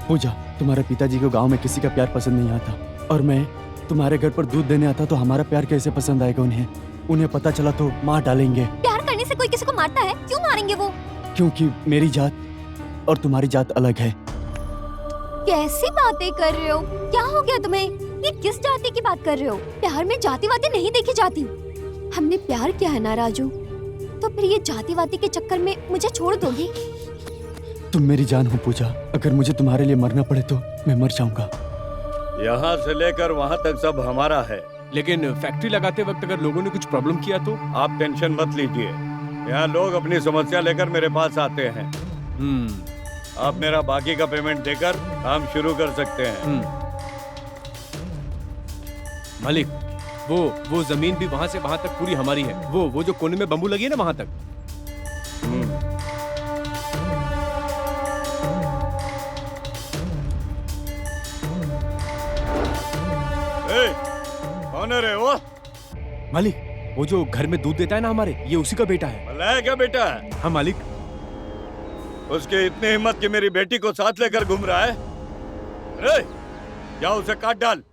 पूजा, तुम्हारे पिताजी को गांव में किसी का प्यार पसंद नहीं आता, और मैं तुम्हारे घर पर दूध देने आता तो हमारा प्यार कैसे पसंद आएगा उन्हें? उन्हें पता चला तो मार डालेंगे।
प्यार करने से कोई किसी को मारता है? क्यों मारेंगे वो?
क्योंकि मेरी जात और तुम्हारी जात अलग है।
कैसी बातें कर रहे हो? क्या हो गया तुम्हें? ये किस जाति की बात कर रहे हो? प्यार में जातिवादी नहीं देखी जाती। हमने प्यार किया है ना राजू, तो फिर ये जातिवादी के चक्कर में मुझे छोड़ दोगी?
तुम मेरी जान हो पूजा, अगर मुझे तुम्हारे लिए मरना पड़े तो मैं मर जाऊंगा।
यहाँ से लेकर वहाँ तक सब हमारा है।
लेकिन फैक्ट्री लगाते वक्त अगर लोगों ने कुछ प्रॉब्लम किया तो?
आप टेंशन मत लीजिए, यहाँ लोग अपनी समस्या लेकर मेरे पास आते हैं। आप मेरा बाकी का पेमेंट देकर काम शुरू कर सकते हैं।
मालिक, वो जमीन भी वहाँ से वहाँ तक पूरी हमारी है। वो जो कोने में बम्बू लगी है ना, वहाँ तक।
कौन है रे वो?
मालिक, वो जो घर में दूध देता है ना हमारे, ये उसी का बेटा है।
भला है क्या बेटा?
हाँ मालिक।
उसकी इतनी हिम्मत कि मेरी बेटी को साथ लेकर घूम रहा है। अरे जाओ उसे काट डाल।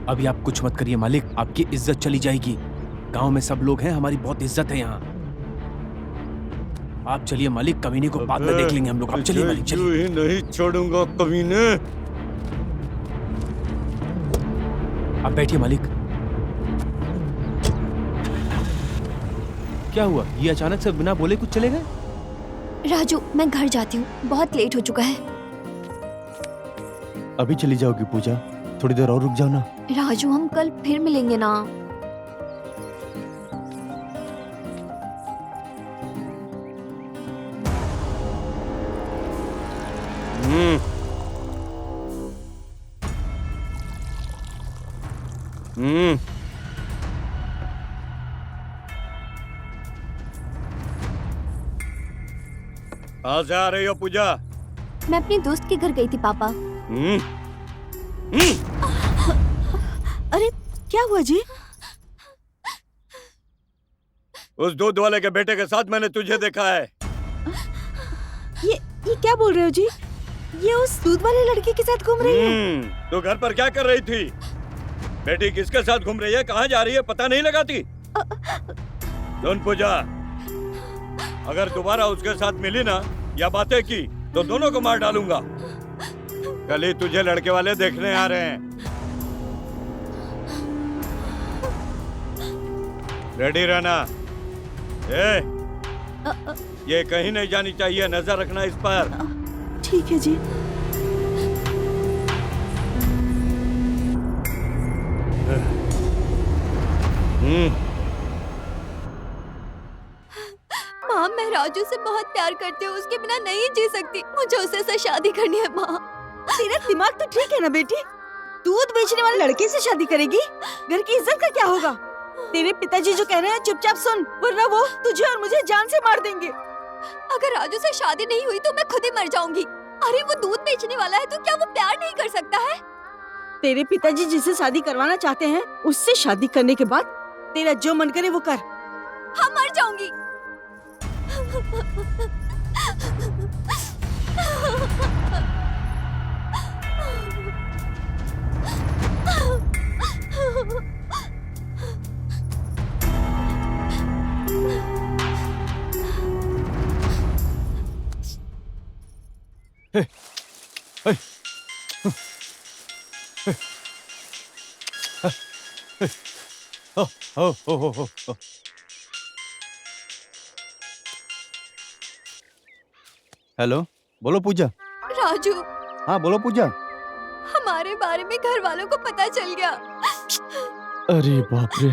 अभी आप कुछ मत करिए मालिक, आपकी इज्जत चली जाएगी। गांव में सब लोग हैं, हमारी बहुत इज्जत है यहाँ। आप चलिए मालिक, कमीने को बाद में देख लेंगे हम लोग। आप चलिए मालिक, चलिए।
ही नहीं छोड़ूंगा कमीने।
आप बैठिए मालिक। क्या हुआ? ये अचानक से बिना बोले कुछ चले गए?
राजू, मैं घर जाती हूँ, बहुत लेट हो चुका है।
अभी चली जाओगी पूजा? थोड़ी देर और रुक जाओ ना।
राजू हम कल फिर मिलेंगे ना।
हम्म हम्म कहाँ से आ रही हो पूजा?
मैं अपनी दोस्त के घर गई थी पापा।
अरे क्या हुआ जी?
उस दूध वाले के बेटे के साथ मैंने तुझे देखा है।
ये क्या बोल रहे हो जी? ये उस दूध वाले लड़के के साथ घूम रही है?
तू घर पर क्या कर रही थी? बेटी किसके साथ घूम रही है, कहाँ जा रही है, पता नहीं लगाती? सुन पूजा, अगर दोबारा उसके साथ मिली ना या बातें की तो दोनों को मार डालूंगा। कल ही तुझे लड़के वाले देखने आ रहे हैं। रेडी रहना। ये कहीं नहीं जानी चाहिए, नजर रखना इस पर।
ठीक है जी।
माँ मैं राजू से बहुत प्यार करती हूँ, उसके बिना नहीं जी सकती। मुझे उससे से शादी करनी है माँ।
तेरा दिमाग तो ठीक है ना बेटी? दूध बेचने वाले लड़के से शादी करेगी? घर की इज्जत का क्या होगा? तेरे पिताजी जो कह रहे हैं चुपचाप सुन, वरना वो तुझे और मुझे जान से मार देंगे।
अगर राजू से शादी नहीं हुई तो मैं खुद ही मर जाऊंगी। अरे वो दूध बेचने वाला है तो क्या वो प्यार नहीं कर सकता है?
तेरे पिताजी जिससे शादी करवाना चाहते हैं उससे शादी करने के बाद तेरा जो मन करे वो कर।
हाँ मर जाऊंगी।
हेलो, बोलो पूजा।
राजू,
हाँ बोलो पूजा।
हमारे बारे में घर वालों को पता चल गया।
अरे बाप रे।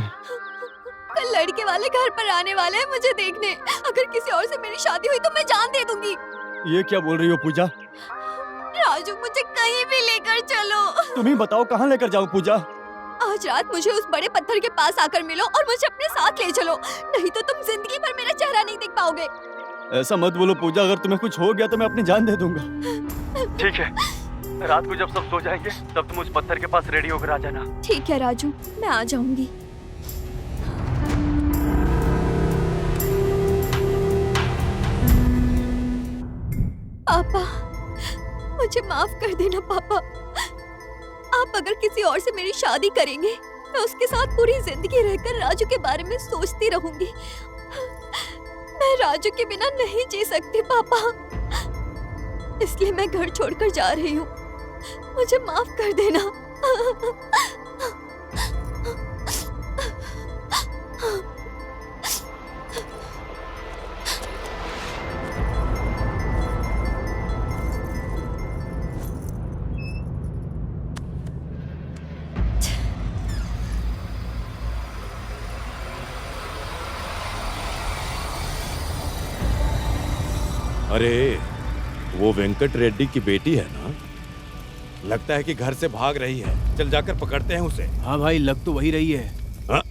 कल लड़के वाले घर पर आने वाले हैं मुझे देखने। अगर किसी और से मेरी शादी हुई तो मैं जान दे दूंगी।
ये क्या बोल रही हो पूजा?
राजू मुझे कहीं भी लेकर चलो।
तुम ही बताओ कहाँ लेकर जाऊँ पूजा?
आज रात मुझे उस बड़े पत्थर के पास आकर मिलो और मुझे अपने साथ ले चलो, नहीं तो तुम जिंदगी भर मेरा चेहरा नहीं देख पाओगे।
ऐसा मत बोलो पूजा, अगर तुम्हें कुछ हो गया तो मैं अपनी जान दे दूंगा। ठीक है, रात को जब सब सो जाएंगे तब तुम उस पत्थर के पास रेडी होकर आ जाना।
ठीक है राजू, मैं आ जाऊंगी। पापा, मुझे माफ कर देना पापा। आप अगर किसी और से मेरी शादी करेंगे मैं उसके साथ पूरी जिंदगी रहकर राजू के बारे में सोचती रहूंगी। मैं राजू के बिना नहीं जी सकती पापा, इसलिए मैं घर छोड़कर जा रही हूँ। मुझे माफ कर देना।
अरे वो वेंकट रेड्डी की बेटी है ना? लगता है कि घर से भाग रही है। चल जाकर पकड़ते हैं उसे।
हाँ भाई, लग तो वही रही है।
हाँ?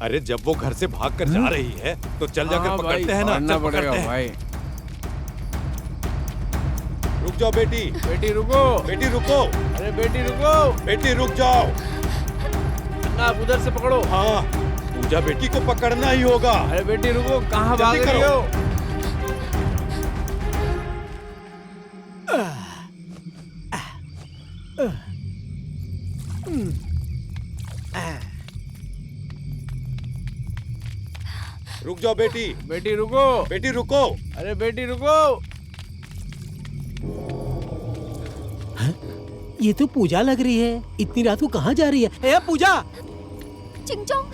अरे जब वो घर से भाग कर जा रही है तो चल जाकर पकड़ते हैं ना। चल पकड़ते हैं भाई। रुक जाओ बेटी।
बेटी रुको।
बेटी रुको।
अरे बेटी रुको।
बेटी रुक जाओ।
ना उधर से पकड़ो।
हाँ, पूजा बेटी को पकड़ना ही होगा।
अरे बेटी रुको, कहाँ भाग रही हो?
रुक जाओ बेटी।
बेटी रुको।
बेटी रुको।
अरे बेटी रुको।
ये तो पूजा लग रही है। इतनी रात को कहाँ जा रही है? ए पूजा!
चिंगचोंग।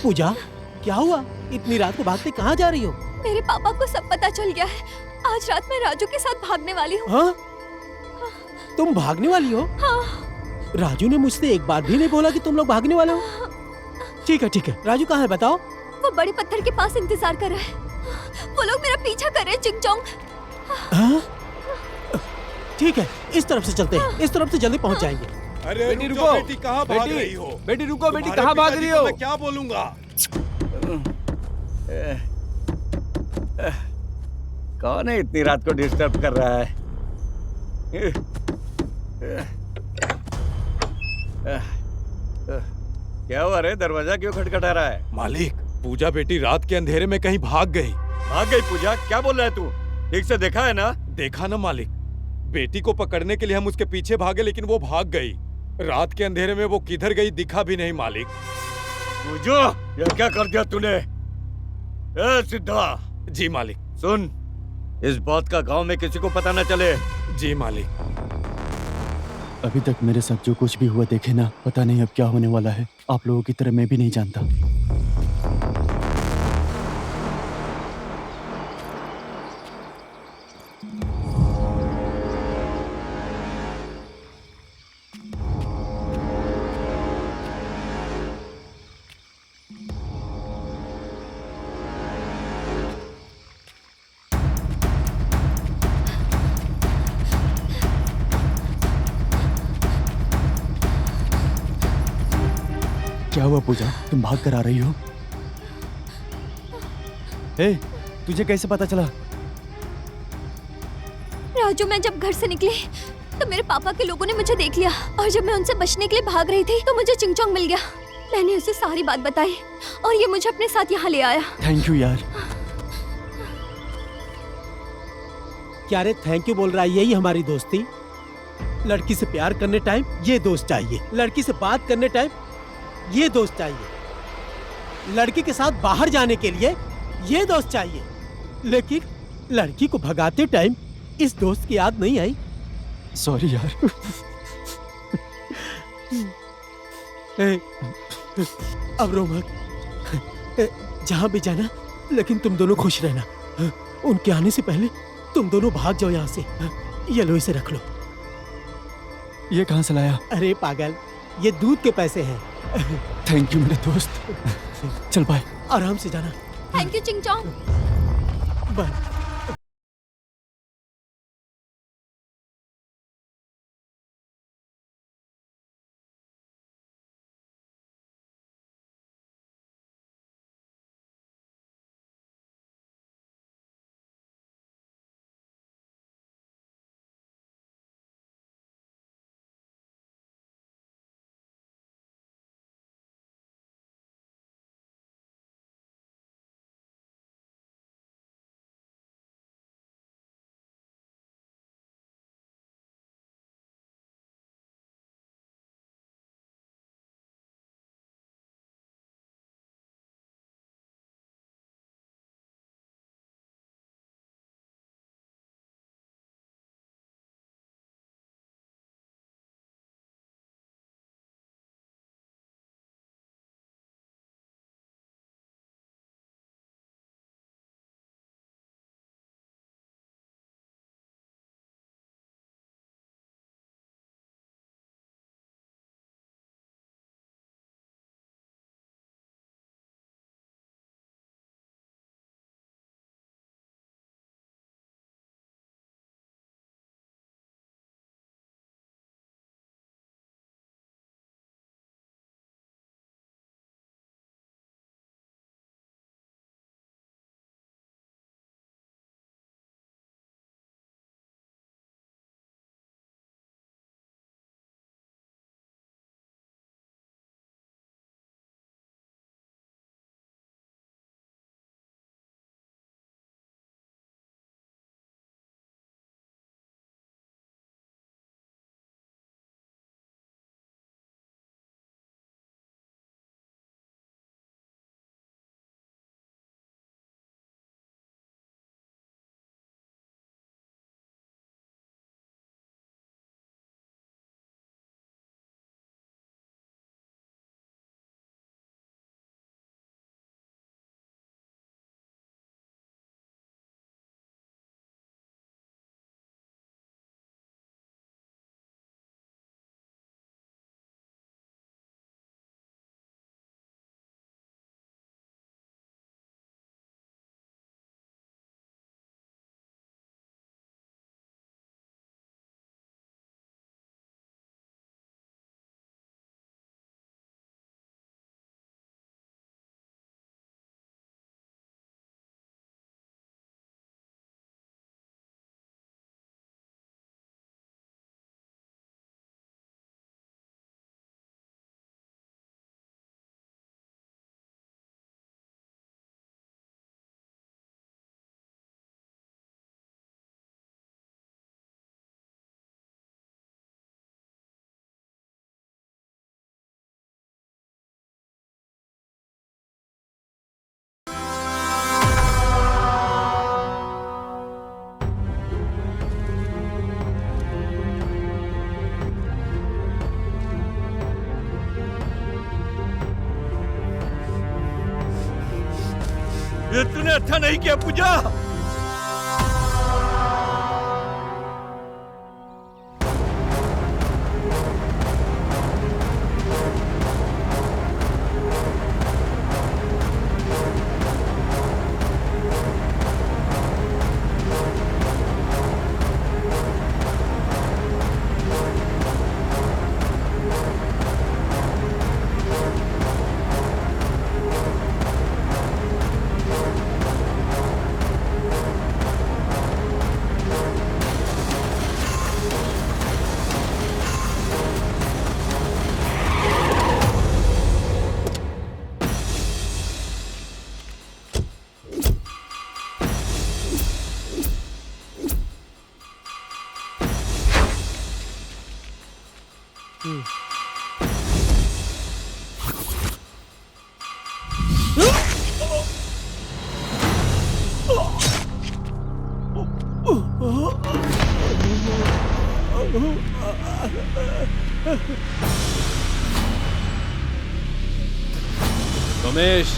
पूजा, क्या हुआ? इतनी रात को भागते कहाँ जा रही हो?
मेरे पापा को सब पता चल गया है। आज रात मैं राजू के साथ भागने वाली हूँ।
हाँ? तुम भागने वाली हो?
हाँ।
राजू ने मुझसे एक बार भी नहीं बोला कि तुम लोग भागने वाले हो। ठीक है। राजू कहाँ है बताओ?
वो बड़े पत्थर के पास इंतजार कर रहा है। वो लोग मेरा पीछा कर रहे हैं चिंगचोंग।
हाँ? ठीक है, इस तरफ से चलते हैं। इस तरफ से जल्दी पहुंच जाएंगे।
अरे
बेटी
रुको,
रुको।
बेटी कहाँ भाग रही हो?
बेटी रुको, बेटी
तुम्हारे
कहाँ भाग
पिताजी
रही
को
हो?
मैं क्या बोलूंगा?
कौन है इतनी रात को डिस्टर्ब कर रहा है? क्या हुआ रे, दरवाजा क्यों खटखटा रहा है?
मालिक, पूजा बेटी रात के अंधेरे में कहीं भाग गई।
भाग गई पूजा? क्या बोल रहा है तू? ठीक से देखा है ना?
देखा ना मालिक, बेटी को पकड़ने के लिए हम उसके पीछे भागे लेकिन वो भाग गई। रात के अंधेरे में वो किधर गई दिखा भी नहीं मालिक।
पूजा, ये क्या कर दिया तूने? ए सिद्धा।
जी मालिक।
सुन, इस बात का गांव में किसी को पता न चले।
जी मालिक।
अभी तक मेरे साथ जो कुछ भी हुआ देखे ना, पता नहीं अब क्या होने वाला है। आप लोगों की तरह मैं भी नहीं जानता। क्या हुआ पूजा, तुम भाग कर आ रही हो? ए, तुझे कैसे पता चला?
राजू, मैं जब घर से निकली तो मेरे पापा के लोगों ने मुझे देख लिया और जब मैं उनसे बचने के लिए भाग रही थी तो मुझे चिंगचोंग मिल गया। मैंने उसे सारी बात बताई और ये मुझे अपने साथ यहाँ ले आया।
थैंक यू यार।
क्या रे थैंक यू बोल रहा है? यही हमारी दोस्ती। लड़की से प्यार करने टाइम ये दोस्त चाहिए, लड़की से बात करने टाइम ये दोस्त चाहिए, लड़की के साथ बाहर जाने के लिए ये दोस्त चाहिए, लेकिन लड़की को भगाते टाइम इस दोस्त की याद नहीं आई।
सॉरी यार।
अब रो मत। जहां भी जाना लेकिन तुम दोनों खुश रहना। उनके आने से पहले तुम दोनों भाग जाओ यहाँ से। ये लो, इसे रख लो।
ये कहाँ से लाया?
अरे पागल, ये दूध के पैसे हैं।
थैंक यू मेरे दोस्त। चल बाय।
आराम से जाना।
थैंक यू चिंगचोंग।
बाय।
ये तूने अच्छा नहीं किया पूजा।
रमेश,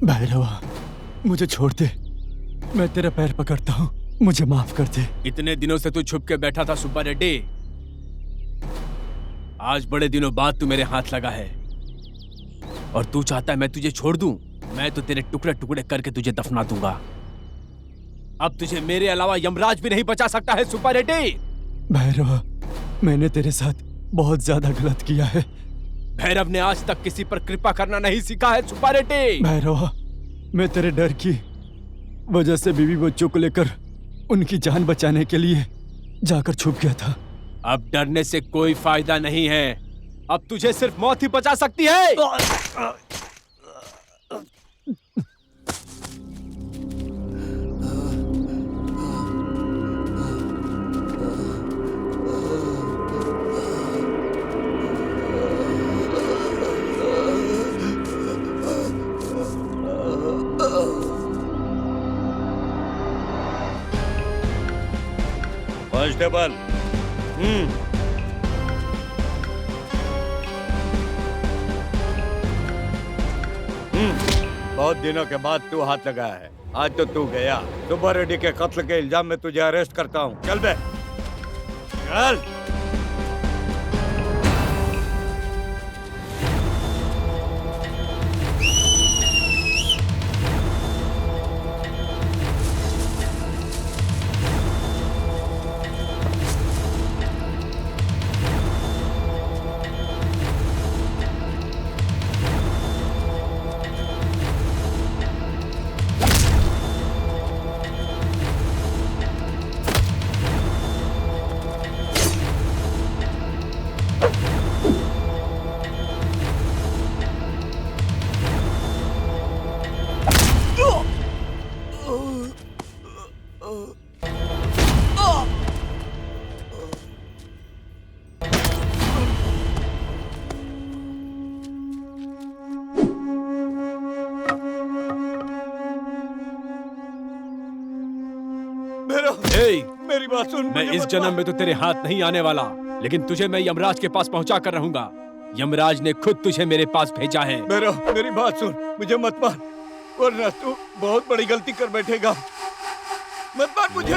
भैरवा, मुझे छोड़ दे। मैं तेरा पैर पकड़ता हूँ, मुझे माफ कर दे।
इतने दिनों से तू छुप के बैठा था सुब्बा रेड्डी। आज बड़े दिनों बाद तू मेरे हाथ लगा है और तू चाहता है मैं तुझे छोड़ दूं। मैं तो तेरे टुकड़े टुकड़े करके तुझे दफना दूंगा। अब तुझे मेरे अलावा यमराज भी नहीं बचा सकता है सुब्बा रेड्डी।
भैरवा, मैंने तेरे साथ बहुत ज्यादा गलत किया है।
भैरव ने आज तक किसी पर कृपा करना नहीं सीखा है सुब्बा रेड्डी।
भैरवा, मैं तेरे डर की वजह से बीवी बच्चों को लेकर उनकी जान बचाने के लिए जाकर छुप गया था।
अब डरने से कोई फायदा नहीं है। अब तुझे सिर्फ मौत ही बचा सकती है।
कांस्टेबल, बहुत दिनों के बाद तू हाथ लगाया है। आज तो तू गया। सुब्बा रेड्डी के कत्ल के इल्जाम में तुझे अरेस्ट करता हूँ। चल बे, चल। मेरी बात सुन।
मैं इस जन्म में तो तेरे हाथ नहीं आने वाला, लेकिन तुझे मैं यमराज के पास पहुंचा कर रहूंगा। यमराज ने खुद तुझे मेरे पास भेजा है।
मेरी बात सुन, मुझे मत मार, वरना तू बहुत बड़ी गलती कर बैठेगा। मत मार मुझे।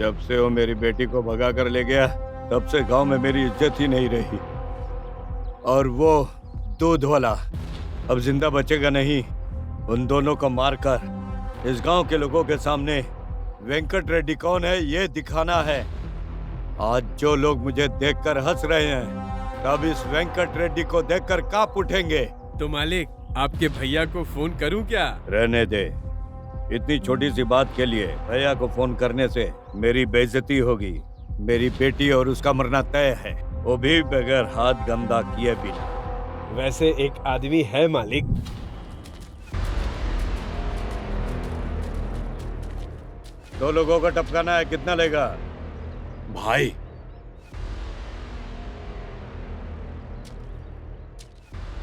जब से वो मेरी बेटी को भगा कर ले गया तब से गांव में मेरी इज्जत ही नहीं रही। और वो दूध वाला अब जिंदा बचेगा नहीं। उन दोनों को मारकर इस गांव के लोगों के सामने वेंकट रेड्डी कौन है ये दिखाना है। आज जो लोग मुझे देखकर हंस रहे हैं तब इस वेंकट रेड्डी को देखकर कांप उठेंगे।
तो मालिक आपके भैया को फोन करूं क्या?
रहने दे, इतनी छोटी सी बात के लिए भैया को फोन करने से मेरी बेइज्जती होगी। मेरी बेटी और उसका मरना तय है, वो भी बगैर हाथ गंदा किए बिना।
वैसे एक आदमी है मालिक।
दो लोगों को टपकाना है, कितना लेगा?
भाई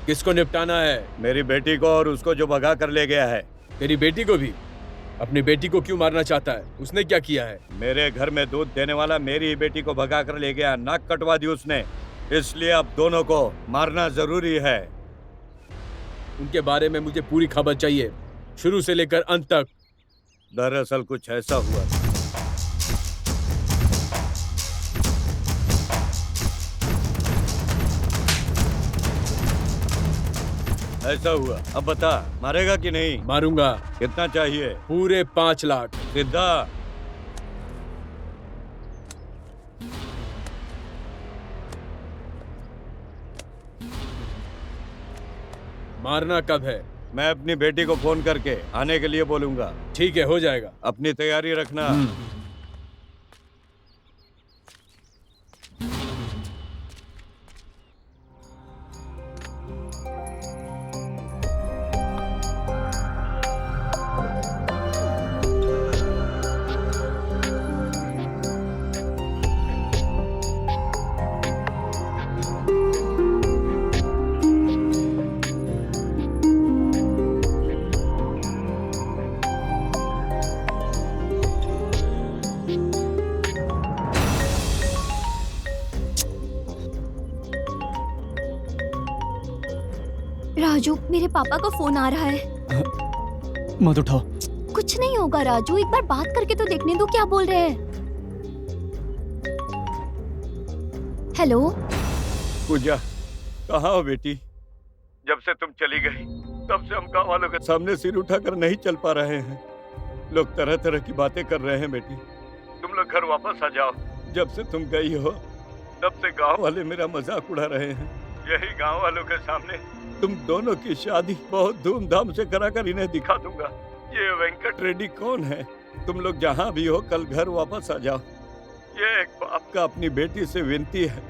किसको निपटाना है?
मेरी बेटी को और उसको जो भगा कर ले गया है।
तेरी बेटी को भी? अपनी बेटी को क्यों मारना चाहता है? उसने क्या किया है?
मेरे घर में दूध देने वाला मेरी ही बेटी को भगा कर ले गया, नाक कटवा दी उसने। इसलिए अब दोनों को मारना जरूरी है।
उनके बारे में मुझे पूरी खबर चाहिए, शुरू से लेकर अंत तक।
दरअसल कुछ ऐसा हुआ। ऐसा हुआ, अब बता मारेगा कि नहीं?
मारूंगा।
कितना चाहिए?
पूरे 5 लाख।
सीधा।
मारना कब है?
मैं अपनी बेटी को फोन करके आने के लिए बोलूंगा।
ठीक है, हो जाएगा।
अपनी तैयारी रखना।
राजू, मेरे पापा का फोन आ रहा है।
मत उठाओ।
कुछ नहीं होगा राजू, एक बार बात करके तो देखने दो क्या बोल रहे हैं। हेलो
पूजा, कहाँ हो बेटी? जब से तुम चली गई तब से हम गाँव वालों के सामने सिर उठाकर नहीं चल पा रहे हैं। लोग तरह तरह की बातें कर रहे हैं बेटी। तुम लोग घर वापस आ जाओ। जब से तुम गई हो तब से गांव वाले मेरा मजाक उड़ा रहे हैं। यही गांव वालों के सामने तुम दोनों की शादी बहुत धूमधाम से कराकर इन्हें दिखा दूंगा। ये वेंकट रेड्डी कौन है? तुम लोग जहाँ भी हो कल घर वापस आ जाओ। ये एक बाप का अपनी बेटी से विनती है।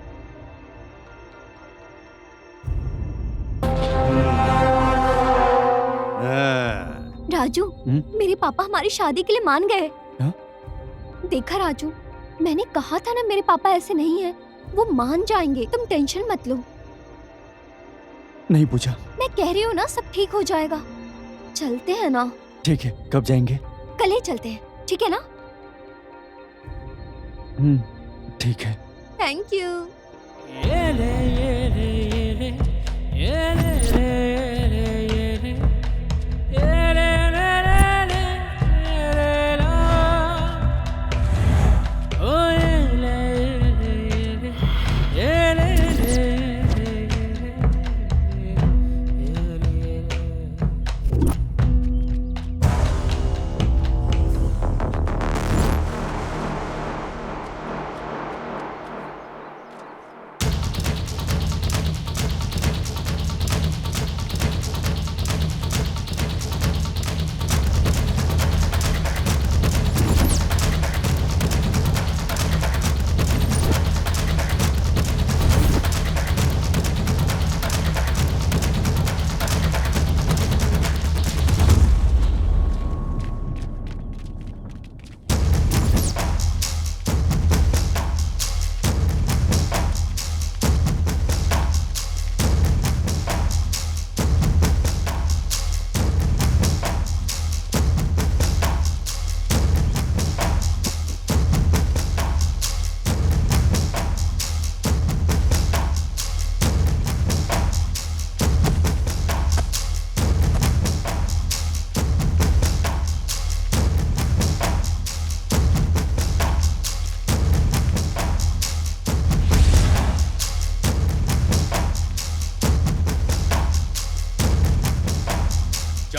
राजू, मेरे पापा हमारी शादी के लिए मान गए। देखा राजू, मैंने कहा था ना मेरे पापा ऐसे नहीं है, वो मान जाएंगे, तुम टेंशन मत लो।
नहीं पूछा।
मैं कह रही हूँ ना, सब ठीक हो जाएगा। चलते हैं ना?
ठीक है, कब जाएंगे?
कल ही चलते हैं, ठीक है ना?
ठीक है।
Thank you.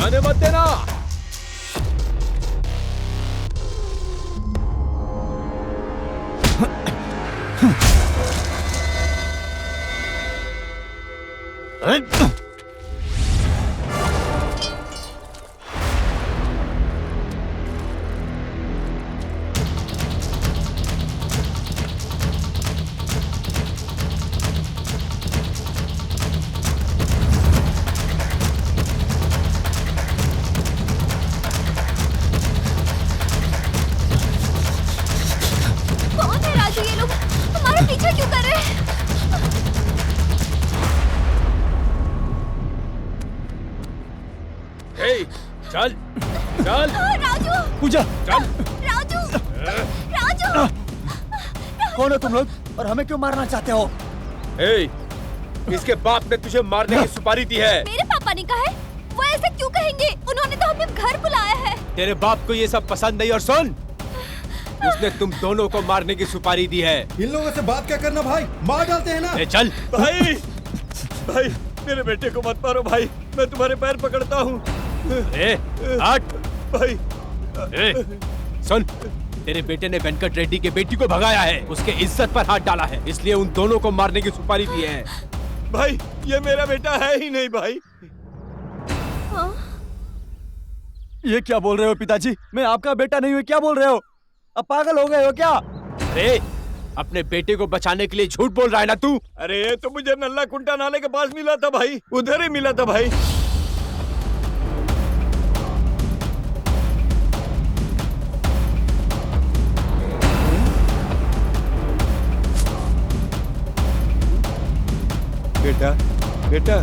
जाने मत देना।
कौन है राजू? ये लोग हमारा पीछा क्यों कर रहे हैं?
हे, चल चल
राजू!
पूजा,
चल।
राजू! राजू!
कौन हो तुम लोग और हमें क्यों मारना चाहते हो?
हे, इसके बाप ने तुझे मारने की सुपारी दी है।
मेरे पापा ने कहा है। वो ऐसे क्यों कहेंगे? उन्होंने तो हमें घर बुलाया है।
तेरे बाप को ये सब पसंद नहीं। और सुन, उसने तुम दोनों को मारने की सुपारी दी है।
इन लोगों से बात क्या करना भाई, मार डालते हैं ना।
ए, चल।
भाई भाई मेरे बेटे को मत मारो भाई, मैं तुम्हारे पैर पकड़ता हूँ।
ए, हट।
भाई
ए, सुन, तेरे बेटे ने वेंकट रेड्डी के बेटी को भगाया है, उसके इज्जत पर हाथ डाला है, इसलिए उन दोनों को मारने की सुपारी दी है।
भाई ये मेरा बेटा है ही नहीं भाई।
ये क्या बोल रहे हो पिताजी? मैं आपका बेटा नहीं हूँ, क्या बोल रहे हो? अब पागल हो गए हो क्या?
अरे, अपने बेटे को बचाने के लिए झूठ बोल रहा है ना तू?
अरे ये तो मुझे नल्ला कुंटा नाले के पास मिला था भाई, उधर ही मिला था भाई। बेटा बेटा,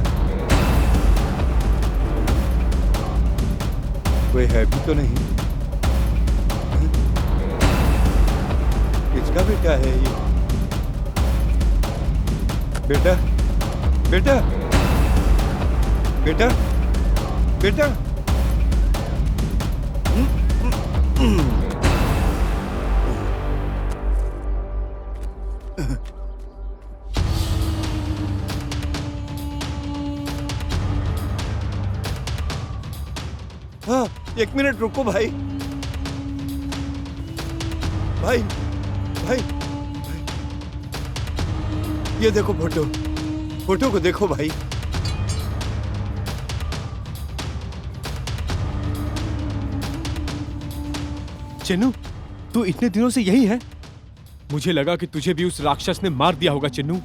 कोई है भी तो नहीं। किसका बेटा है ये? बेटा बेटा बेटा बेटा। हाँ, 1 मिनट रुको भाई। भाई भाई, ये देखो फोटो, फोटो को देखो भाई।
चिन्नू, तू इतने दिनों से यही है? मुझे लगा कि तुझे भी उस राक्षस ने मार दिया होगा। चिन्नू,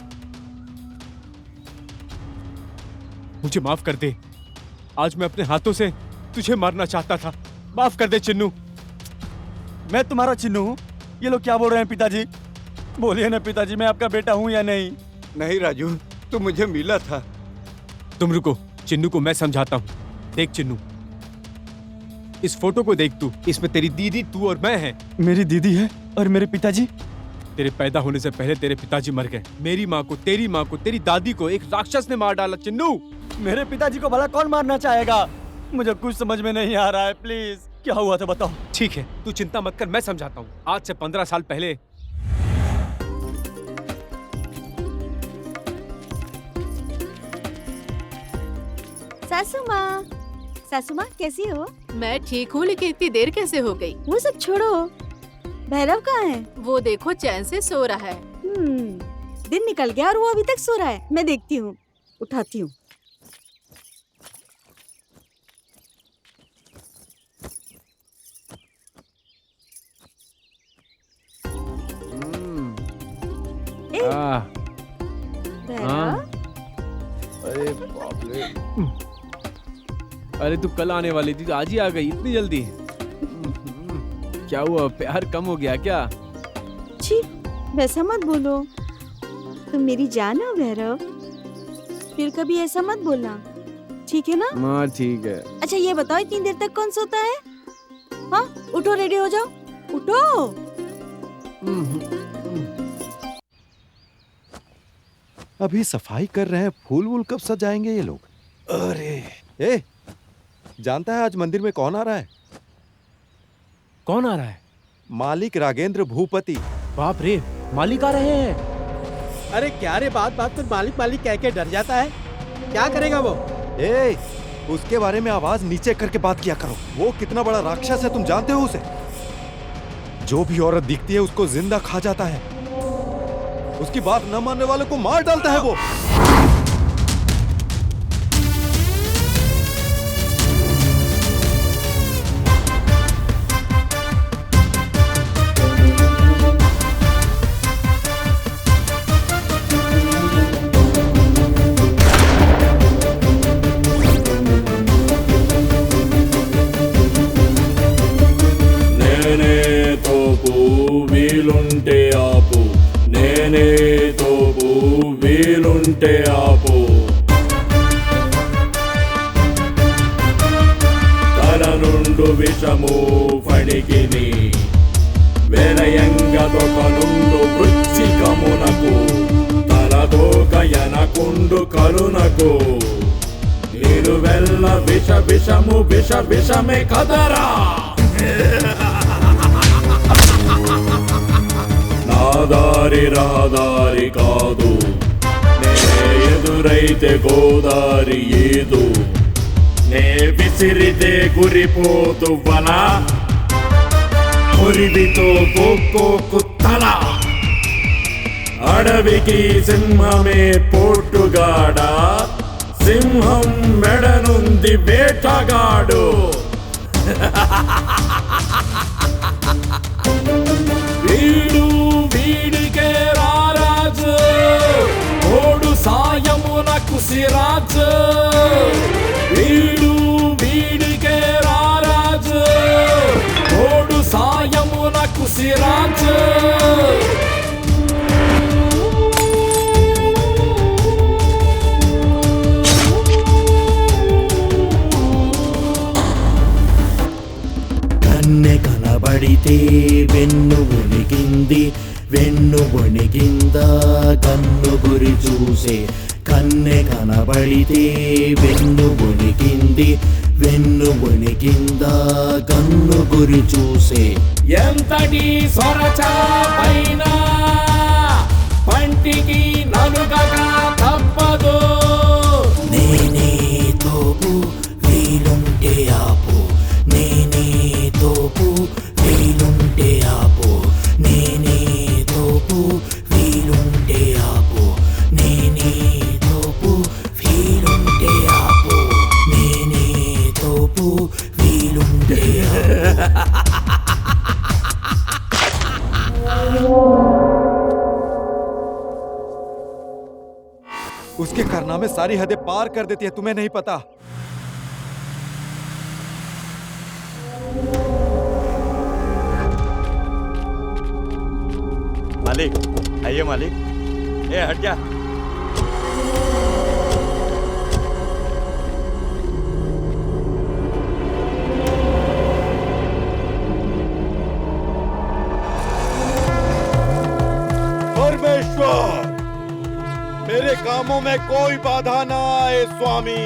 मुझे माफ कर दे। आज मैं अपने हाथों से तुझे मारना चाहता था। माफ कर दे चिन्नू।
मैं तुम्हारा चिन्नू हूँ? ये लोग क्या बोल रहे हैं पिताजी? बोलिए ना पिताजी, मैं आपका बेटा हूँ या नहीं?
नहीं राजू, तू मुझे मिला था।
तुम रुको, चिन्नू को मैं समझाता हूँ। देख चिन्नू, इस फोटो को देख तू, इसमें तेरी दीदी, तू और मैं हैं।
मेरी दीदी है और मेरे पिताजी?
तेरे पैदा होने से पहले तेरे पिताजी मर गए। मेरी माँ को, तेरी माँ को, तेरी दादी को एक राक्षस ने मार डाला। चिन्नू,
मेरे पिताजी को भला कौन मारना चाहेगा? मुझे कुछ समझ में नहीं आ रहा है, प्लीज क्या हुआ था बताओ।
ठीक है, तू चिंता मत कर, मैं समझाता हूँ। आज से 15 साल पहले
सासू माँ कैसी हो?
मैं ठीक हूँ, लेकिन इतनी देर कैसे हो गई?
वो सब छोड़ो, भैरव कहाँ है?
वो देखो चैन से सो रहा है।
दिन निकल गया और वो अभी तक सो रहा है। मैं देखती हूँ, उठाती हूँ।
अरे बाप रे, अरे तू कल आने वाली थी तो आज ही आ गई इतनी जल्दी? क्या हुआ, प्यार कम हो गया क्या?
छी, वैसा मत बोलो। तुम मेरी जान हो भैरव, फिर कभी ऐसा मत बोलना, ठीक है ना?
हाँ ठीक है।
अच्छा ये बताओ, इतनी देर तक कौन सोता है? हाँ, उठो, रेडी हो जाओ, उठो।
अभी सफाई कर रहे हैं, फूल वूल कब सजाएंगे ये लोग? अरे ए, जानता है आज मंदिर में कौन आ रहा है?
कौन आ रहा है?
मालिक राघेंद्र भूपति।
बाप रे, मालिक आ रहे हैं?
अरे क्या रे, बात बात पर मालिक मालिक कह के डर जाता है। क्या करेगा वो?
ए, उसके बारे में आवाज नीचे करके बात किया करो। वो कितना बड़ा राक्षस है तुम जानते हो उसे? जो भी औरत दिखती है उसको जिंदा खा जाता है। उसकी बात न मानने वाले को मार डालता है वो।
వీలుంటే ఆపు, నేనే తోపు వీలుంటే ఆపు. తల నుండు విషము ఫణికిని వెలయంగ తొక నుండు వృచ్చికమునకు తలదోకయనకుండు కరునకు నిలువెల్ల విష విషము విష విషమే కదరా. నాదారి రహదారి కాదు, నే ఎదురైతే గోదారి ఏదు. నే విసిరితే గురిపోతు వల, మురివితో కోక్కోకు తల. అడవికి సింహమే పోటుగాడ, సింహం మెడనుంది వేటగాడు. వీడు వీడికే రారాజు, ఓడు సాయమునకు సిరాజు. వీడు వీడికే రారాజు, ఓడు సాయమునకు సిరాజు. కన్నె కనబడితే వెన్ను వణికింది, వెన్ను వణికింద కన్ను గురి చూసే. కన్నె కనబడితే వెన్ను వణికింది, వెన్ను వణికింద కన్ను గురి చూసే. ఎంతటి సొరచా పైన పంటికి నలుగక తప్పదు. నేనే తోపు వీలుంటే ఆపు, నేనే తోపు వీలుంటే ఆపు, నేనే తోపు వీలుంటే ఆపు, నేనే తోపు వీలుంటే ఆపు, నేనే తోపు వీలుంటే ఆపు.
उसके कारनामे सारी हदें पार कर देती है, तुम्हें नहीं पता।
मालिक आइए मालिक। ए हट जा।
परमेश्वर, मेरे कामों में कोई बाधा ना आए स्वामी।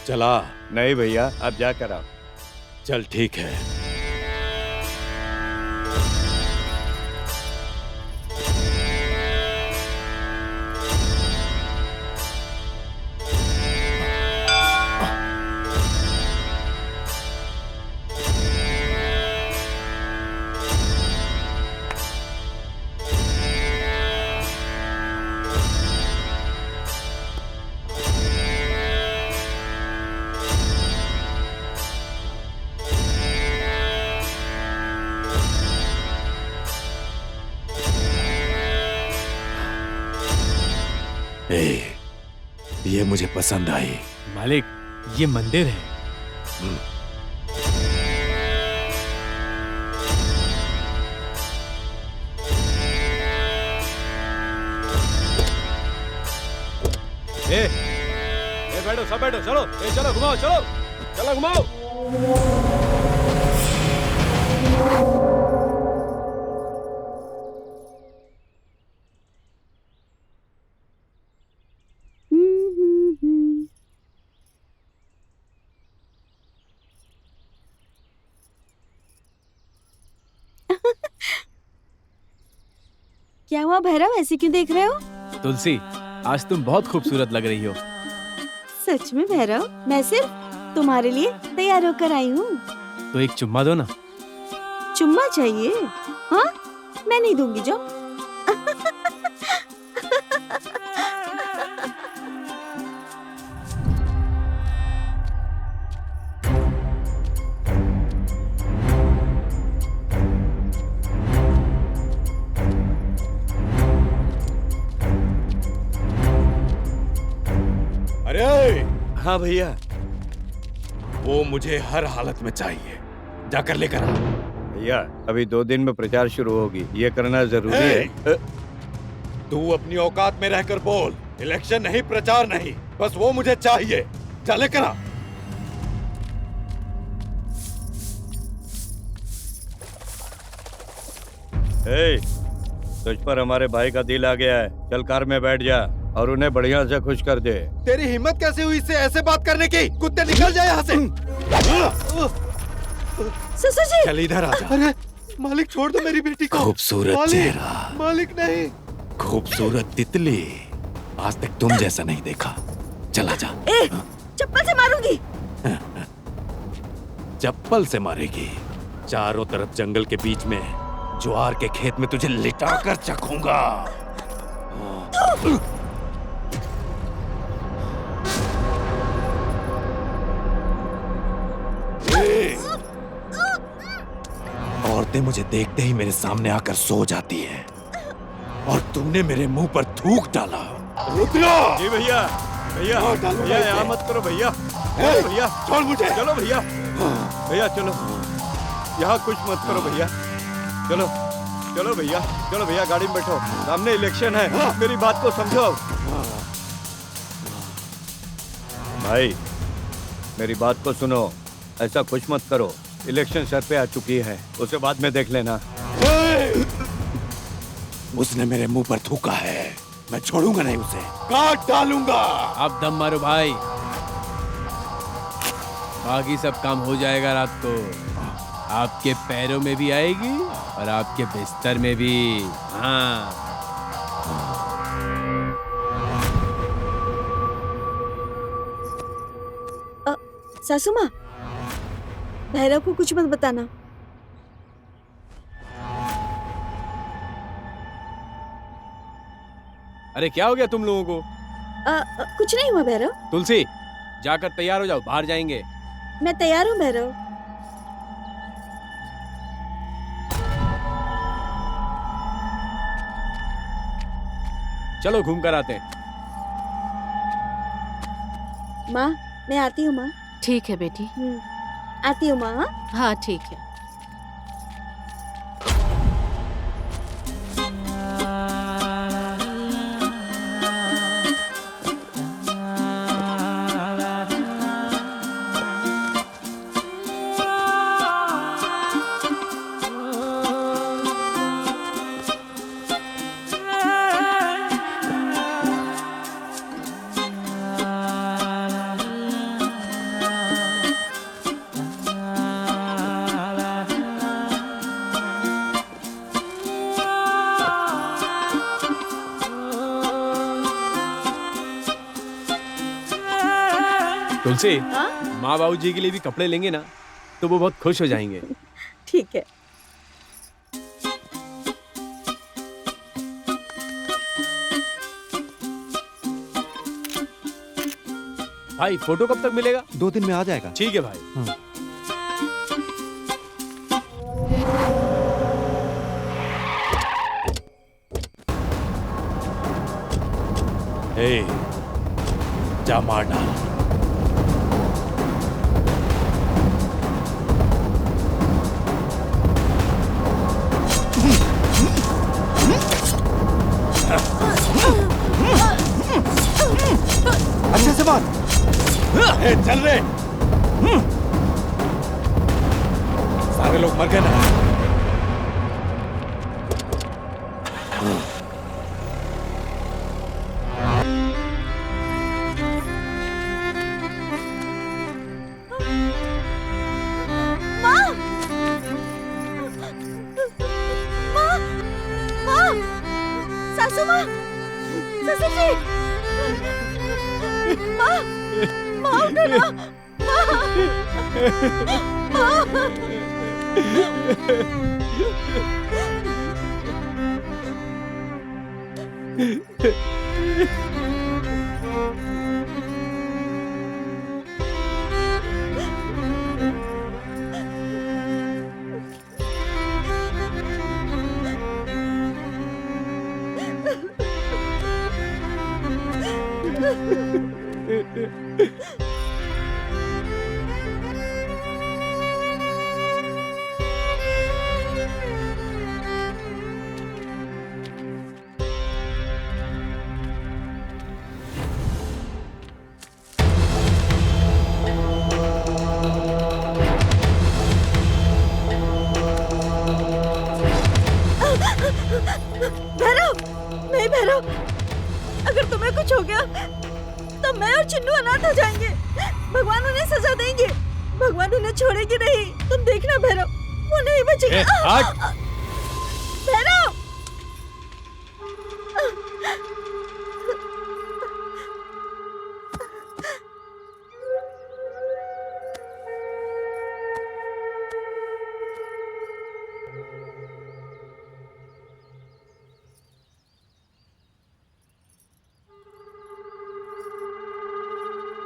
चला?
नहीं भैया, अब जाकर आओ।
चल ठीक है।
ये मुझे पसंद आई।
मालिक, ये मंदिर है।
बैठो, सब बैठो, चलो। चलो घुमाओ, चलो चलो घुमाओ।
क्या हुआ भैरव, ऐसे क्यों देख रहे हो?
तुलसी, आज तुम बहुत खूबसूरत लग रही हो।
सच में भैरव, मैं सिर्फ तुम्हारे लिए तैयार होकर आई हूँ।
तो एक चुम्मा दो ना।
चुम्मा चाहिए? हाँ, मैं नहीं दूंगी जो।
अरे
हाँ भैया।
वो मुझे हर हालत में चाहिए, जाकर लेकर आ।
भैया अभी 2 दिन में प्रचार शुरू होगी, ये करना जरूरी है।
तू अपनी औकात में रहकर बोल। इलेक्शन नहीं, प्रचार नहीं, बस वो मुझे चाहिए। जा लेकर आ।
तुझ पर हमारे भाई का दिल आ गया है, चल कार में बैठ जा और उन्हें बढ़िया से खुश कर दे।
तेरी हिम्मत कैसे हुई इससे ऐसे बात करने की? कुत्ते निकल जाए यहाँ से।
ससुर जी,
चल इधर आ जा।
अरे मालिक छोड़ दो मेरी बेटी को।
खूबसूरत चेहरा,
मालिक नहीं।
खूबसूरत तितली, आज तक तुम जैसा नहीं देखा। चला जा।
चप्पल से मारूंगी।
चप्पल से मारेगी? चारों तरफ जंगल के बीच में ज्वार के खेत में तुझे लिटा कर चखूंगा। औरतें मुझे देखते ही मेरे सामने आकर सो जाती हैं, और तुमने मेरे मुंह पर थूक डाला। रुद्रा!
जी भैया। भैया भैया यहाँ मत करो भैया। भैया
छोड़ मुझे।
चलो भैया। भैया चलो, यहाँ कुछ मत करो भैया। चलो चलो भैया, चलो भैया गाड़ी में बैठो, सामने इलेक्शन है, मेरी बात को समझो। भाई मेरी बात को सुनो, ऐसा कुछ मत करो, इलेक्शन सर पे आ चुकी है, उसे बाद में देख लेना।
उसने मेरे मुंह पर थूका है, मैं छोड़ूंगा नहीं उसे, काट डालूंगा।
अब दम मारो भाई, बाकी सब काम हो जाएगा रात को। आपके पैरों में भी आएगी और आपके बिस्तर में भी। हाँ।
सासू माँ, भैरव को कुछ मत बताना।
अरे क्या हो गया तुम लोगों को?
कुछ नहीं हुआ भैरव।
तुलसी, जाकर तैयार हो जाओ, बाहर जाएंगे।
मैं तैयार हूँ भैरव।
चलो घूम कर आते हैं।
माँ मैं आती हूँ। माँ
ठीक है बेटी।
आती हूँ माँ।
हाँ ठीक है।
तुलसी, माँ बाबू जी के लिए भी कपड़े लेंगे ना, तो वो बहुत खुश हो जाएंगे।
ठीक है।
भाई फोटो कब तक मिलेगा?
2 दिन में आ जाएगा।
ठीक है भाई।
हे, जा मार डाल।
अच्छे से मार।
चल रे। सारे लोग मर गए ना।
प्रोफेसर जी, माँ, माँ उठो ना, माँ। भैरव, नहीं भैरव, अगर तुम्हें कुछ हो गया तो मैं और चिन्नू अनाथ हो जाएंगे। भगवान उन्हें सजा देंगे, भगवान उन्हें छोड़ेंगे नहीं। तुम देखना भैरव, वो नहीं बचेगा। भैरव,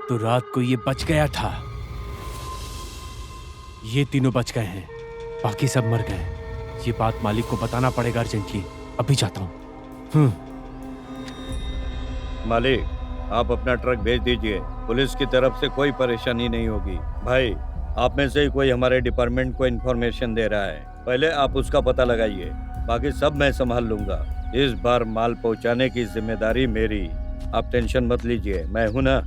तो रात को ये बच गया था, ये तीनों बच गए हैं, बाकी सब मर गए। ये बात मालिक को बताना पड़ेगा अर्जेंटली। अभी जाता हूँ।
मालिक, आप अपना ट्रक भेज दीजिए, पुलिस की तरफ से कोई परेशानी नहीं होगी। भाई, आप में से ही कोई हमारे डिपार्टमेंट को इन्फॉर्मेशन दे रहा है, पहले आप उसका पता लगाइए, बाकी सब मैं संभाल लूंगा। इस बार माल पहुंचाने की जिम्मेदारी मेरी, आप टेंशन मत लीजिए, मैं हूं ना।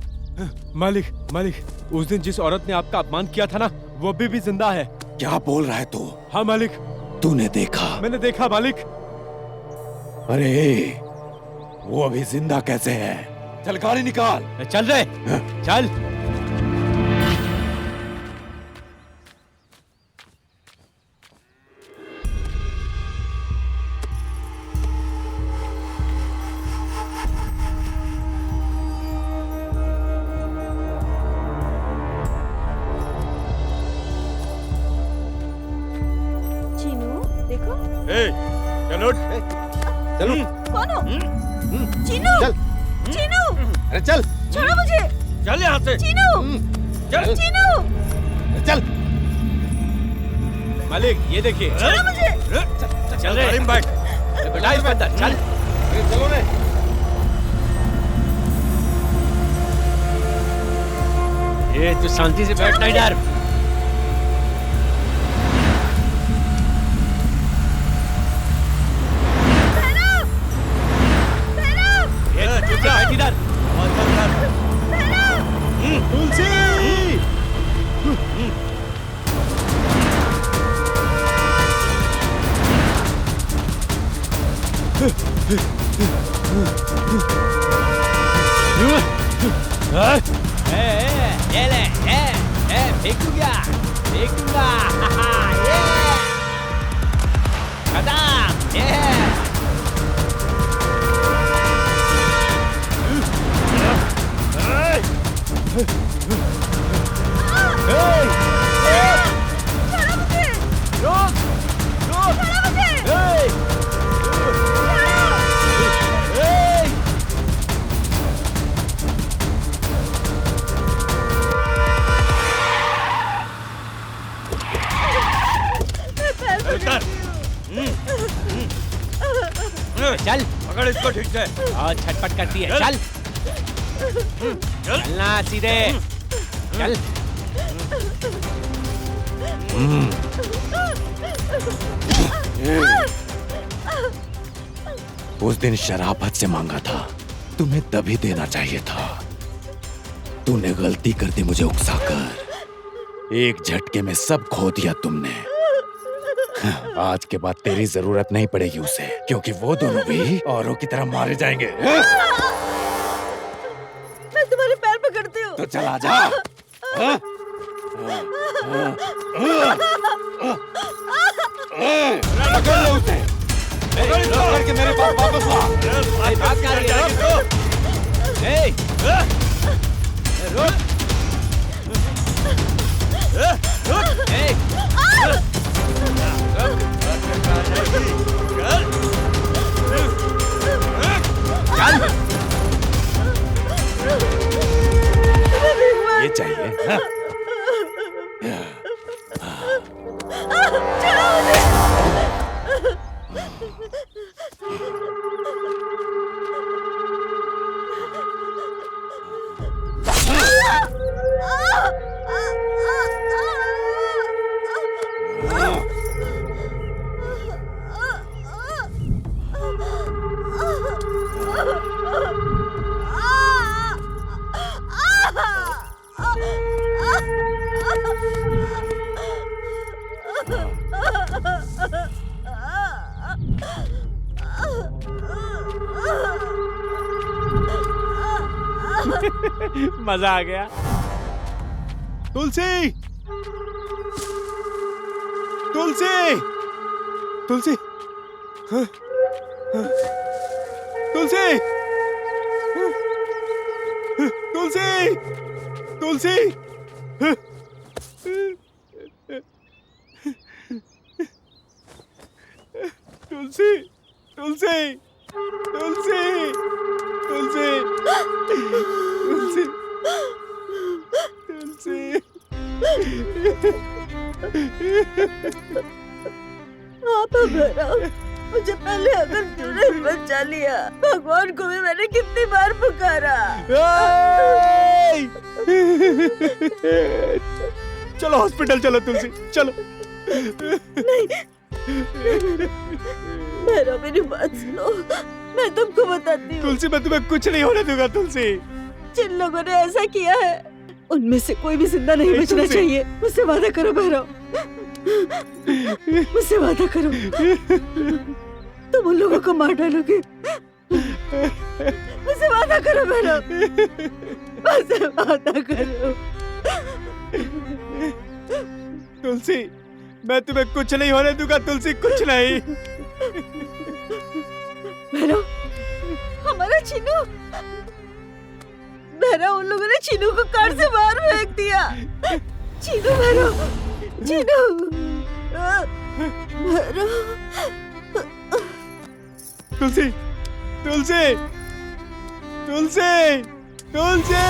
मालिक, मालिक, उस दिन जिस औरत ने आपका अपमान किया था ना, वो अभी भी जिंदा है।
क्या बोल रहा है तू?
हाँ मालिक।
तूने देखा?
मैंने देखा मालिक।
अरे, वो अभी जिंदा कैसे है? चल गाड़ी निकाल।
चल रहे, चल।
चलो,
चलो।
कौन हो? चीनू,
चल।
चीनू,
अरे चल,
छोड़ो मुझे।
चल यहाँ से।
चीनू,
चल।
चीनू,
चल।
मालिक, ये देखिए।
छोड़ो मुझे।
चल गाड़ी में बैठ।
बैठा इसके अंदर, चल।
चलो रे।
ये तू शांति से बैठ, नहीं डर। फेंकूंगा, फेंकूंगा। चल,
पकड़ इसको ठीक से।
और छटपट करती है। चल, चलना सीधे। चल।
उस दिन शराब हद से मांगा था, तुम्हें तभी देना चाहिए था। तूने गलती कर दी मुझे उकसाकर। एक झटके में सब खो दिया तुमने। आज के बाद तेरी जरूरत नहीं पड़ेगी उसे, क्योंकि वो दोनों भी औरों की तरह मारे जाएंगे।
मैं तुम्हारे पैर पकड़ती हूँ।
तो चला जा। पकड़ लो उसे। करके मेरे पास वापस ला।
बात कर रही है तो ए रुक ए
ये चाहिए हाँ?
मजा आ गया।
तुलसी तुलसी तुलसी तुलसी तुलसी तुलसी तुलसी तुलसी तुलसी तुलसी तुलसी तुलसी
आप भैरव, मुझे पहले अगर क्यों नहीं बचा लिया? भगवान को भी मैंने कितनी बार पुकारा।
चलो हॉस्पिटल चलो तुलसी चलो।
नहीं भैरव, मेरी बात सुनो, मैं तुमको बताती हूँ।
तुलसी मैं तुम्हें कुछ नहीं होने दूंगा तुलसी।
जिन लोगों ने ऐसा किया है उनमें से कोई भी जिंदा नहीं बचना चाहिए। मुझसे वादा करो भैरव, मुझसे वादा करो, तुम उन लोगों को मार डालोगे। मुझसे वादा करो भैरव, मुझसे वादा करो।
तुलसी मैं तुम्हें कुछ नहीं होने दूंगा तुलसी, कुछ नहीं।
भैरव, हमारा चिन्नू, भैरव उन लोगों ने चिन्नू को कार से बाहर फेंक दिया। चिन्नू भैरव, चिन्नू भैरव।
तुलसी तुलसी तुलसी तुलसी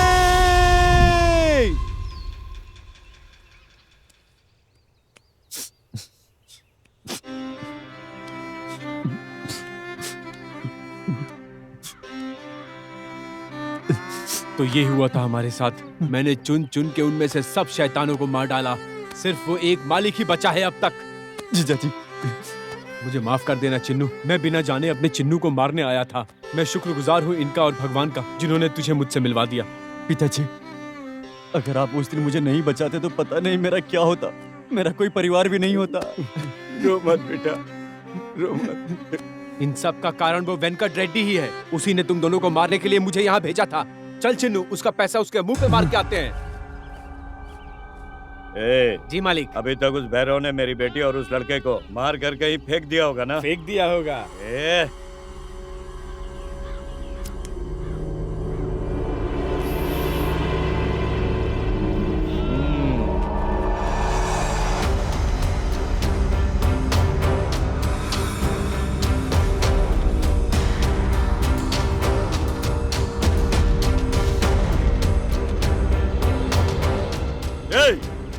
तो ये हुआ था हमारे साथ। मैंने चुन चुन के उनमें से सब शैतानों को मार डाला, सिर्फ वो एक मालिक ही बचा है अब तक।
जीजा जी,
मुझे माफ कर देना चिन्नू, मैं बिना जाने अपने चिन्नू को मारने आया था। मैं शुक्रगुजार हूँ इनका और भगवान का जिन्होंने तुझे मुझसे मिलवा दिया।
पिताजी, अगर आप उस दिन मुझे नहीं बचाते तो पता नहीं मेरा क्या होता, मेरा कोई परिवार भी नहीं होता।
रो मत बेटा, रो मत।
इन सब का कारण वो वेंकट रेड्डी ही है। उसी ने तुम दोनों को मारने के लिए मुझे यहाँ भेजा था। चल चिन्नू, उसका पैसा उसके मुंह पे मार के आते हैं। जी मालिक।
अभी तक उस भैरव ने मेरी बेटी और उस लड़के को मार कर कहीं फेंक दिया होगा ना?
फेंक दिया होगा।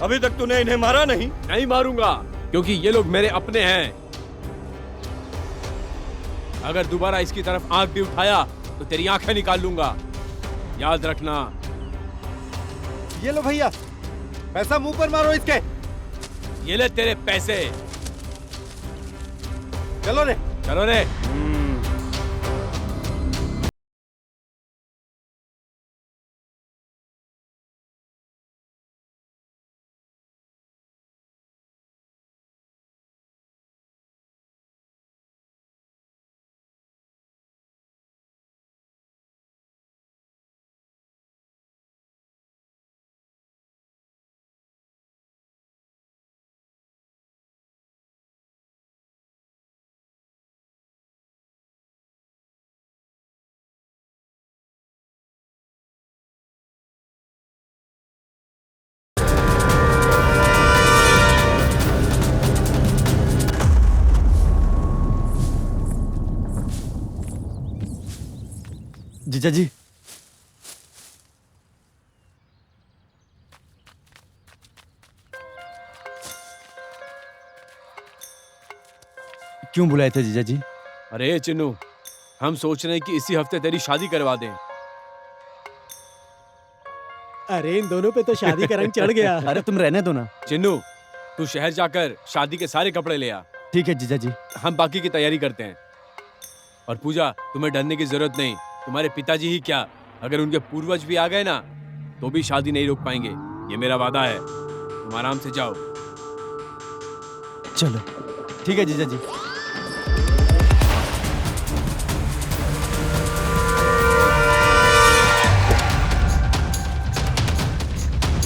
अभी तक तूने इन्हें मारा नहीं?
नहीं मारूंगा, क्योंकि ये लोग मेरे अपने हैं। अगर दोबारा इसकी तरफ आंख भी उठाया तो तेरी आंखें निकाल लूंगा, याद रखना।
ये लो भैया, पैसा मुंह पर मारो इसके।
ये ले तेरे पैसे।
चलो रे,
चलो रे।
जीजा जी, क्यों बुलाए थे जीजा जी?
अरे चिन्नू, हम सोच रहे हैं कि इसी हफ्ते तेरी शादी करवा दें।
अरे इन दोनों पे तो शादी का रंग चढ़ गया।
अरे तुम रहने दो ना।
चिन्नू, तू शहर जाकर शादी के सारे कपड़े ले आ।
ठीक है जीजा जी।
हम बाकी की तैयारी करते हैं। और पूजा, तुम्हें डरने की जरूरत नहीं। तुम्हारे पिताजी ही क्या, अगर उनके पूर्वज भी आ गए ना तो भी शादी नहीं रोक पाएंगे। ये मेरा वादा है। तुम आराम से जाओ।
चलो ठीक है जीजा जी।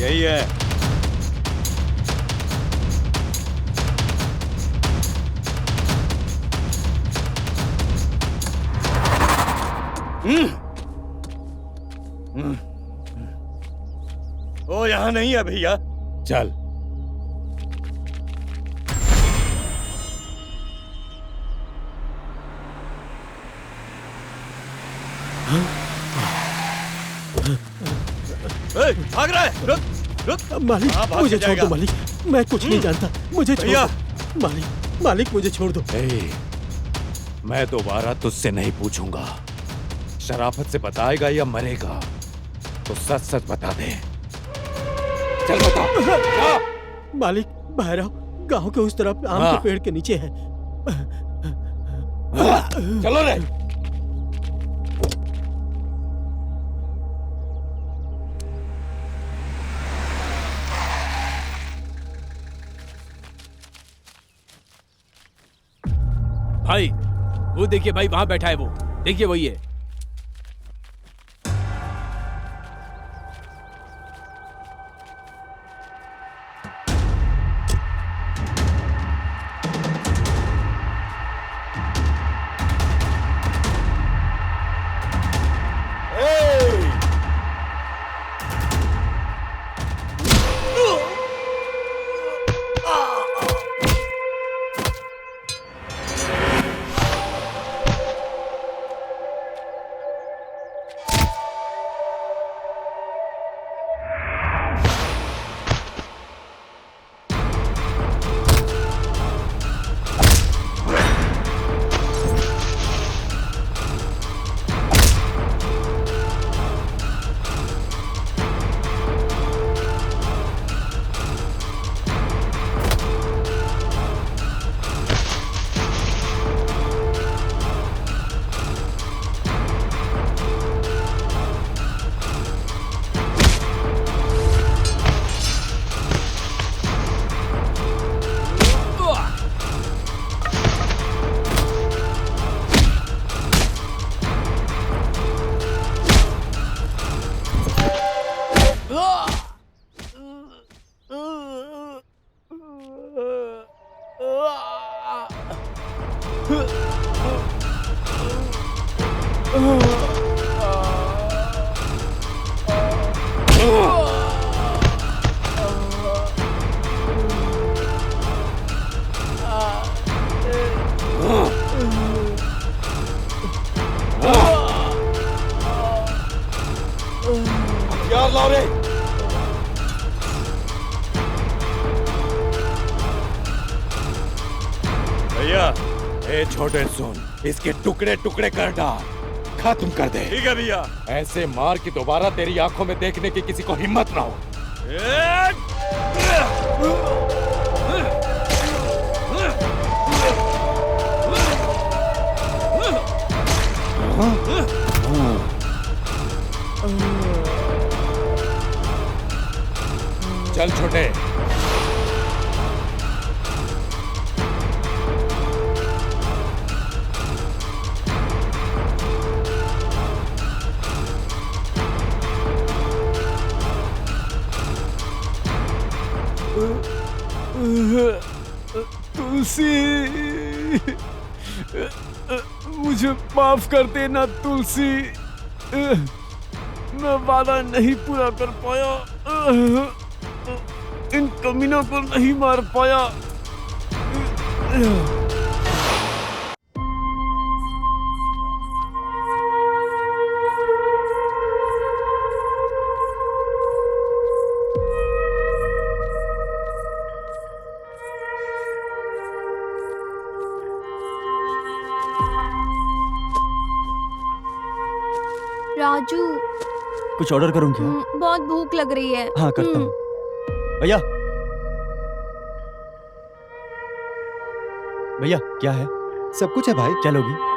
यही है। वो यहाँ नहीं है भैया।
चल।
भाग रहा है। रुक रुक।
मालिक मुझे छोड़ दो मालिक, मैं कुछ नहीं जानता, मुझे छोड़
भैया।
दो मालिक, मालिक मुझे छोड़ दो।
मैं दोबारा तुझसे नहीं पूछूंगा। शराफत से बताएगा या मरेगा तो सच सच बता दे। चल बता।
मालिक भैरव गांव के उस तरफ आम के पेड़ के नीचे है।
चलो रे।
भाई वो देखिए, भाई वहां बैठा है वो, देखिए वही है।
यार लाओ रे।
भैया
ए छोटे सुन, इसके टुकड़े टुकड़े कर डाल, खत्म कर दे।
ठीक है भैया।
ऐसे मार कि दोबारा तेरी आंखों में देखने की किसी को हिम्मत ना हो। चल छोटे।
तुलसी, मुझे माफ कर देना तुलसी। मैं वादा नहीं पूरा कर पाया, इन कमीनों को नहीं मार पाया।
राजू
कुछ ऑर्डर करूं क्या?
बहुत भूख लग रही है।
हाँ करता हूँ। भैया भैया क्या है?
सब कुछ है भाई।
क्या लोगी?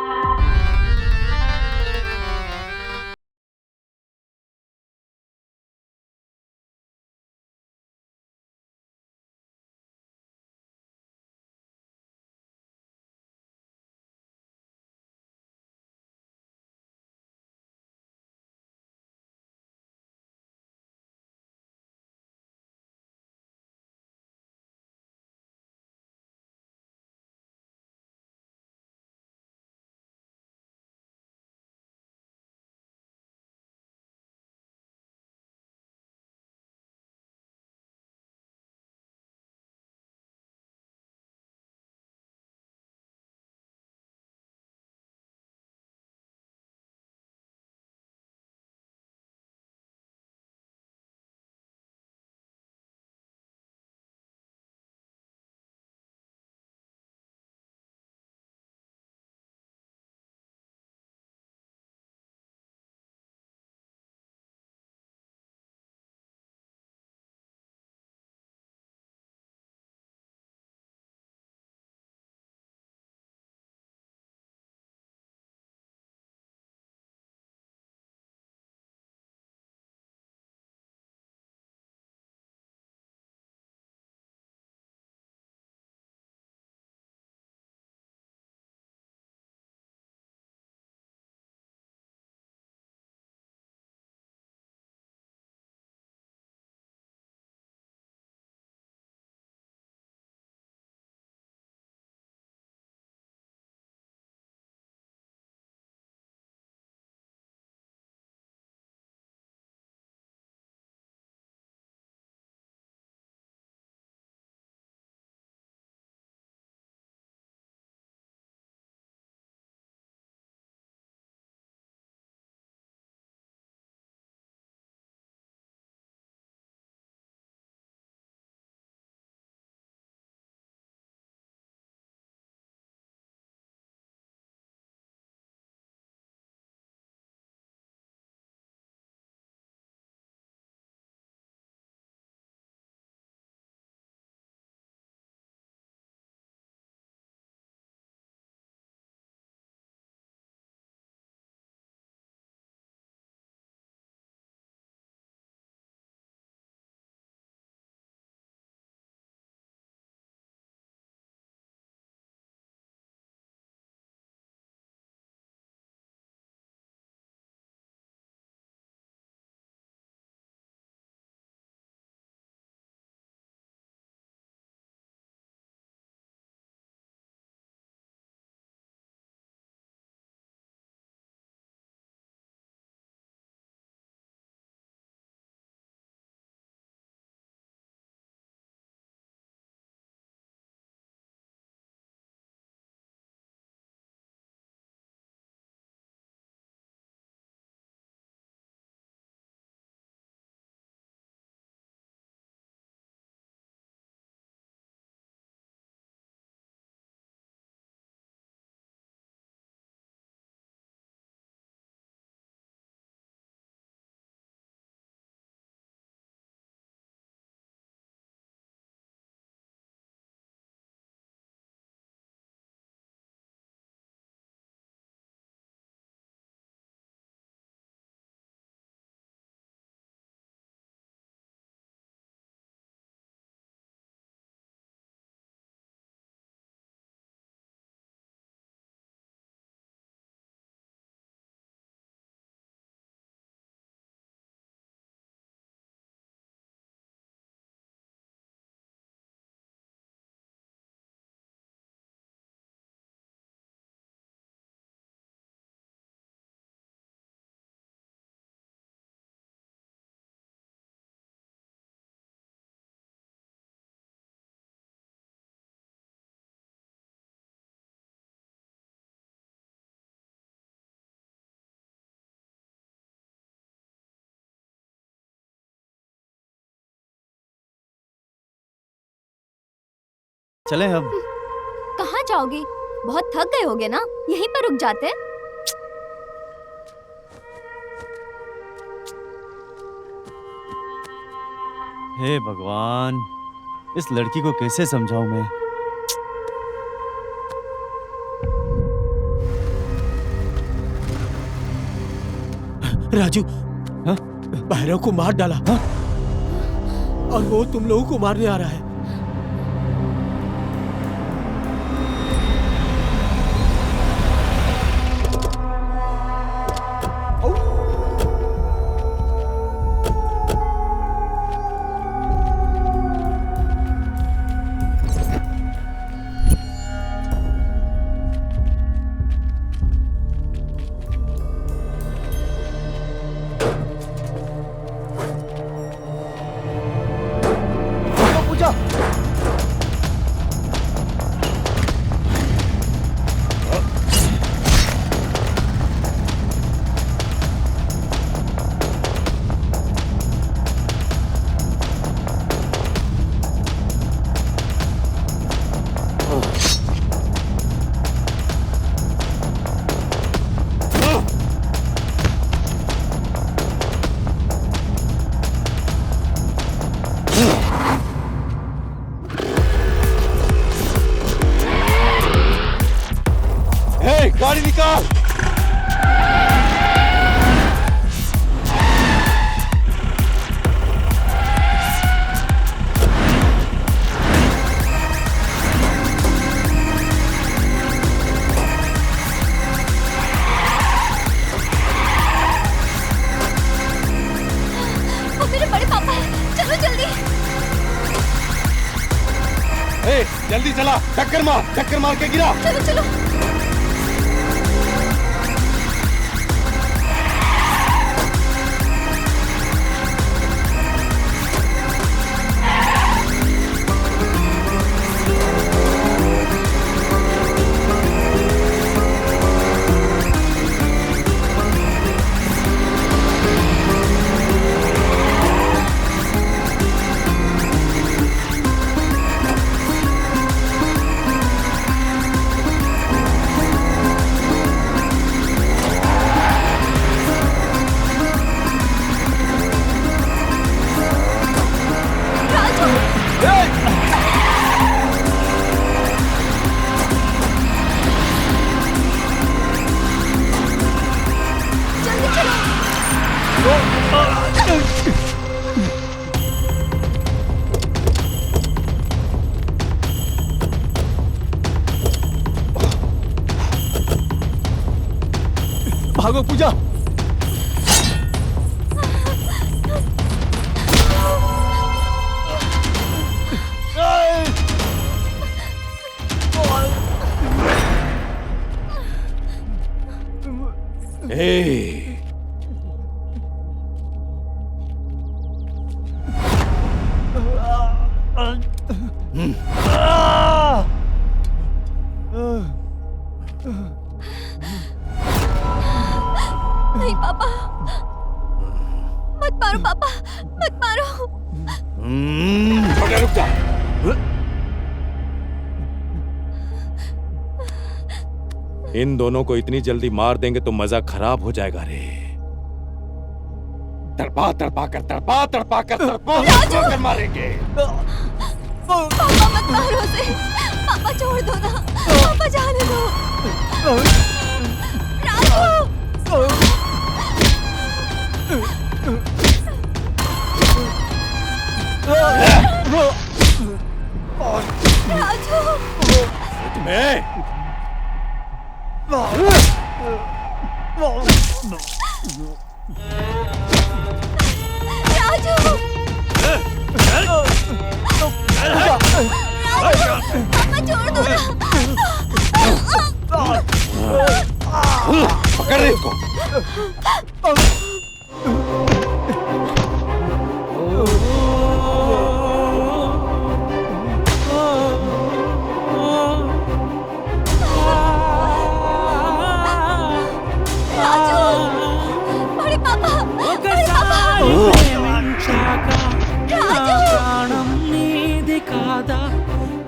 चलें अब?
कहाँ जाओगे? बहुत थक गए होगे ना, यहीं पर रुक जाते।
हे भगवान, इस लड़की को कैसे समझाऊं मैं?
राजू,
हाँ?
भैरव को मार डाला। हाँ? और वो तुम लोगों को मारने आ रहा है।
गाड़ी निकाल।
वो मेरे बड़े पापा हैं, चलो जल्दी।
जल्दी चला, टक्कर मार के गिरा।
चलो चलो।
भागो पूजा।
नहीं पापा, मत मारो पापा, मत मारो।
रुक जा। इन दोनों को इतनी जल्दी मार देंगे तो मजा खराब हो जाएगा रे। तड़पा कर मारेंगे।
पापा मत मारो उसे, पापा छोड़ दो ना, पापा जाने दो। राजू, राजू, राजू, पापा छोड़ दो ना।
पकड़ रहे इसको।
बड़े पापा,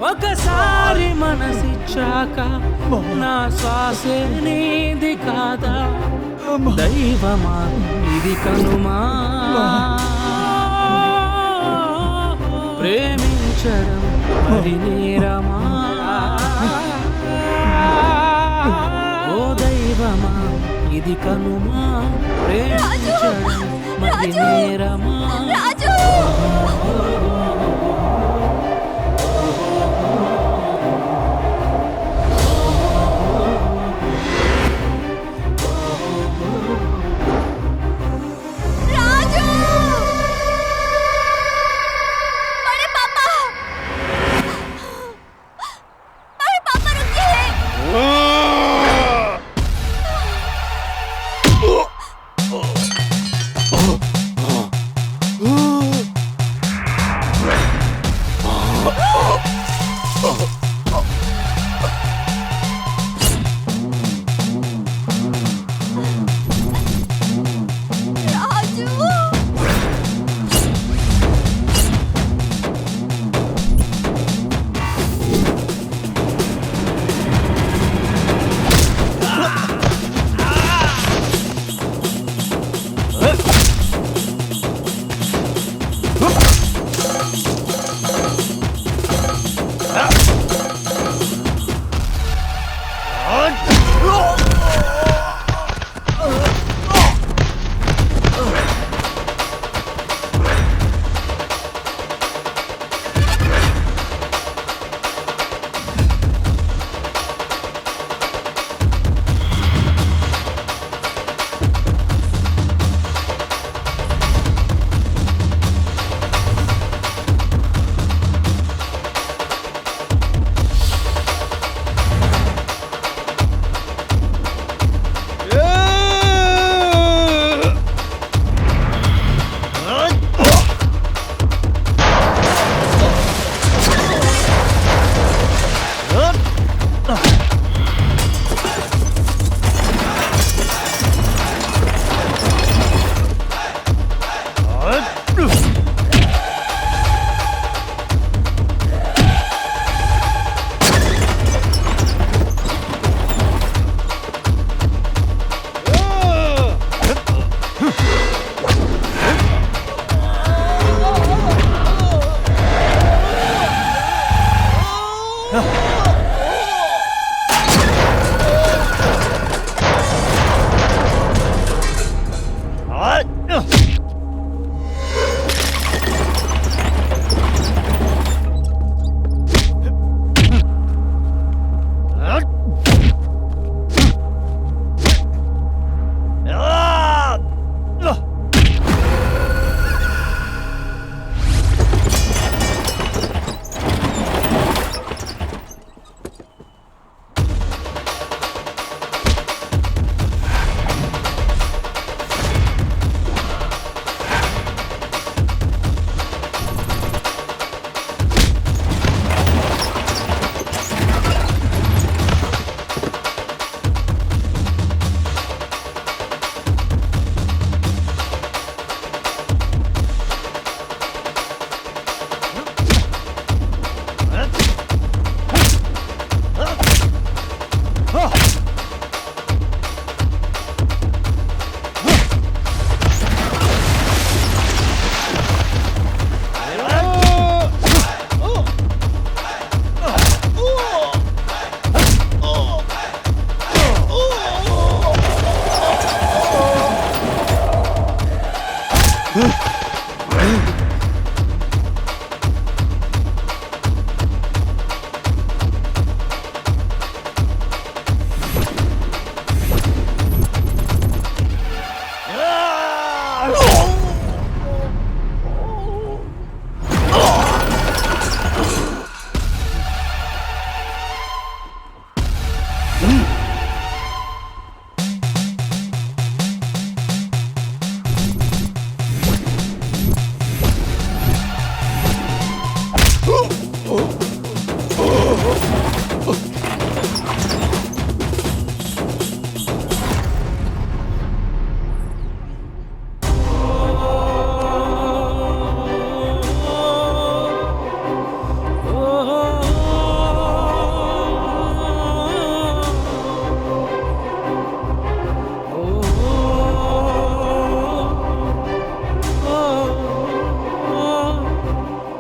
ఒకసారి మనసిచ్చాక నా శ్వాసే నీది కాదా దైవమా ఇది కనుమా ప్రేమించడం మరి నేరమా ఓ దైవమా ఇది కనుమా ప్రేమించడం మరి నేరమా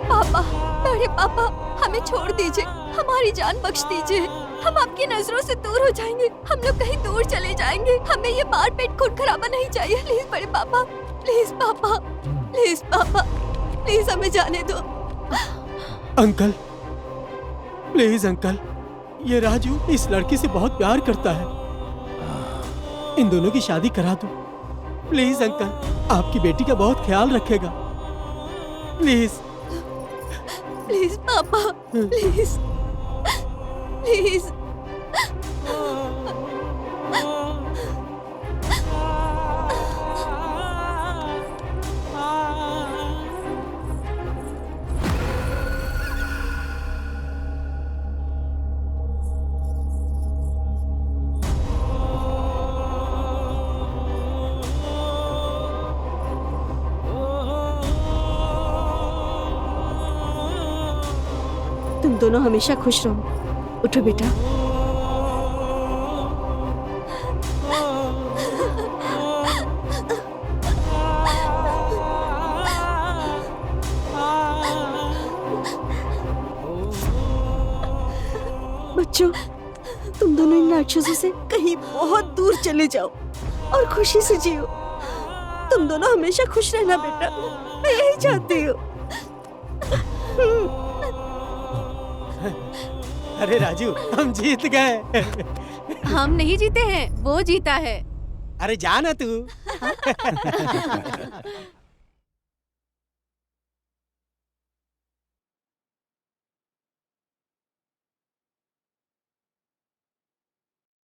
पापा दीजिए। हम आपकी नजरों से दूर हो जाएंगे, हम लोग कहीं दूर चले जाएंगे। हमें ये मार पेट खून खराबा नहीं चाहिए। प्लीज बड़े पापा, प्लीज पापा, प्लीज पापा, प्लीज हमें जाने दो।
अंकल, प्लीज अंकल, ये राजू इस लड़की से बहुत प्यार करता है। इन दोनों की शादी करा दो प्लीज अंकल, आपकी बेटी का बहुत ख्याल रखेगा। प्लीज
प्लीज पापा, प्लीज प्लीज।
तुम दोनों हमेशा खुश रहो। उठो बेटा। बच्चों, तुम दोनों इन राक्षसों से कहीं बहुत दूर चले जाओ और खुशी से जियो। तुम दोनों हमेशा खुश रहना बेटा, मैं यही चाहती हूँ।
अरे राजू, हम जीत गए।
हम नहीं जीते हैं, वो जीता है।
अरे जाना तू।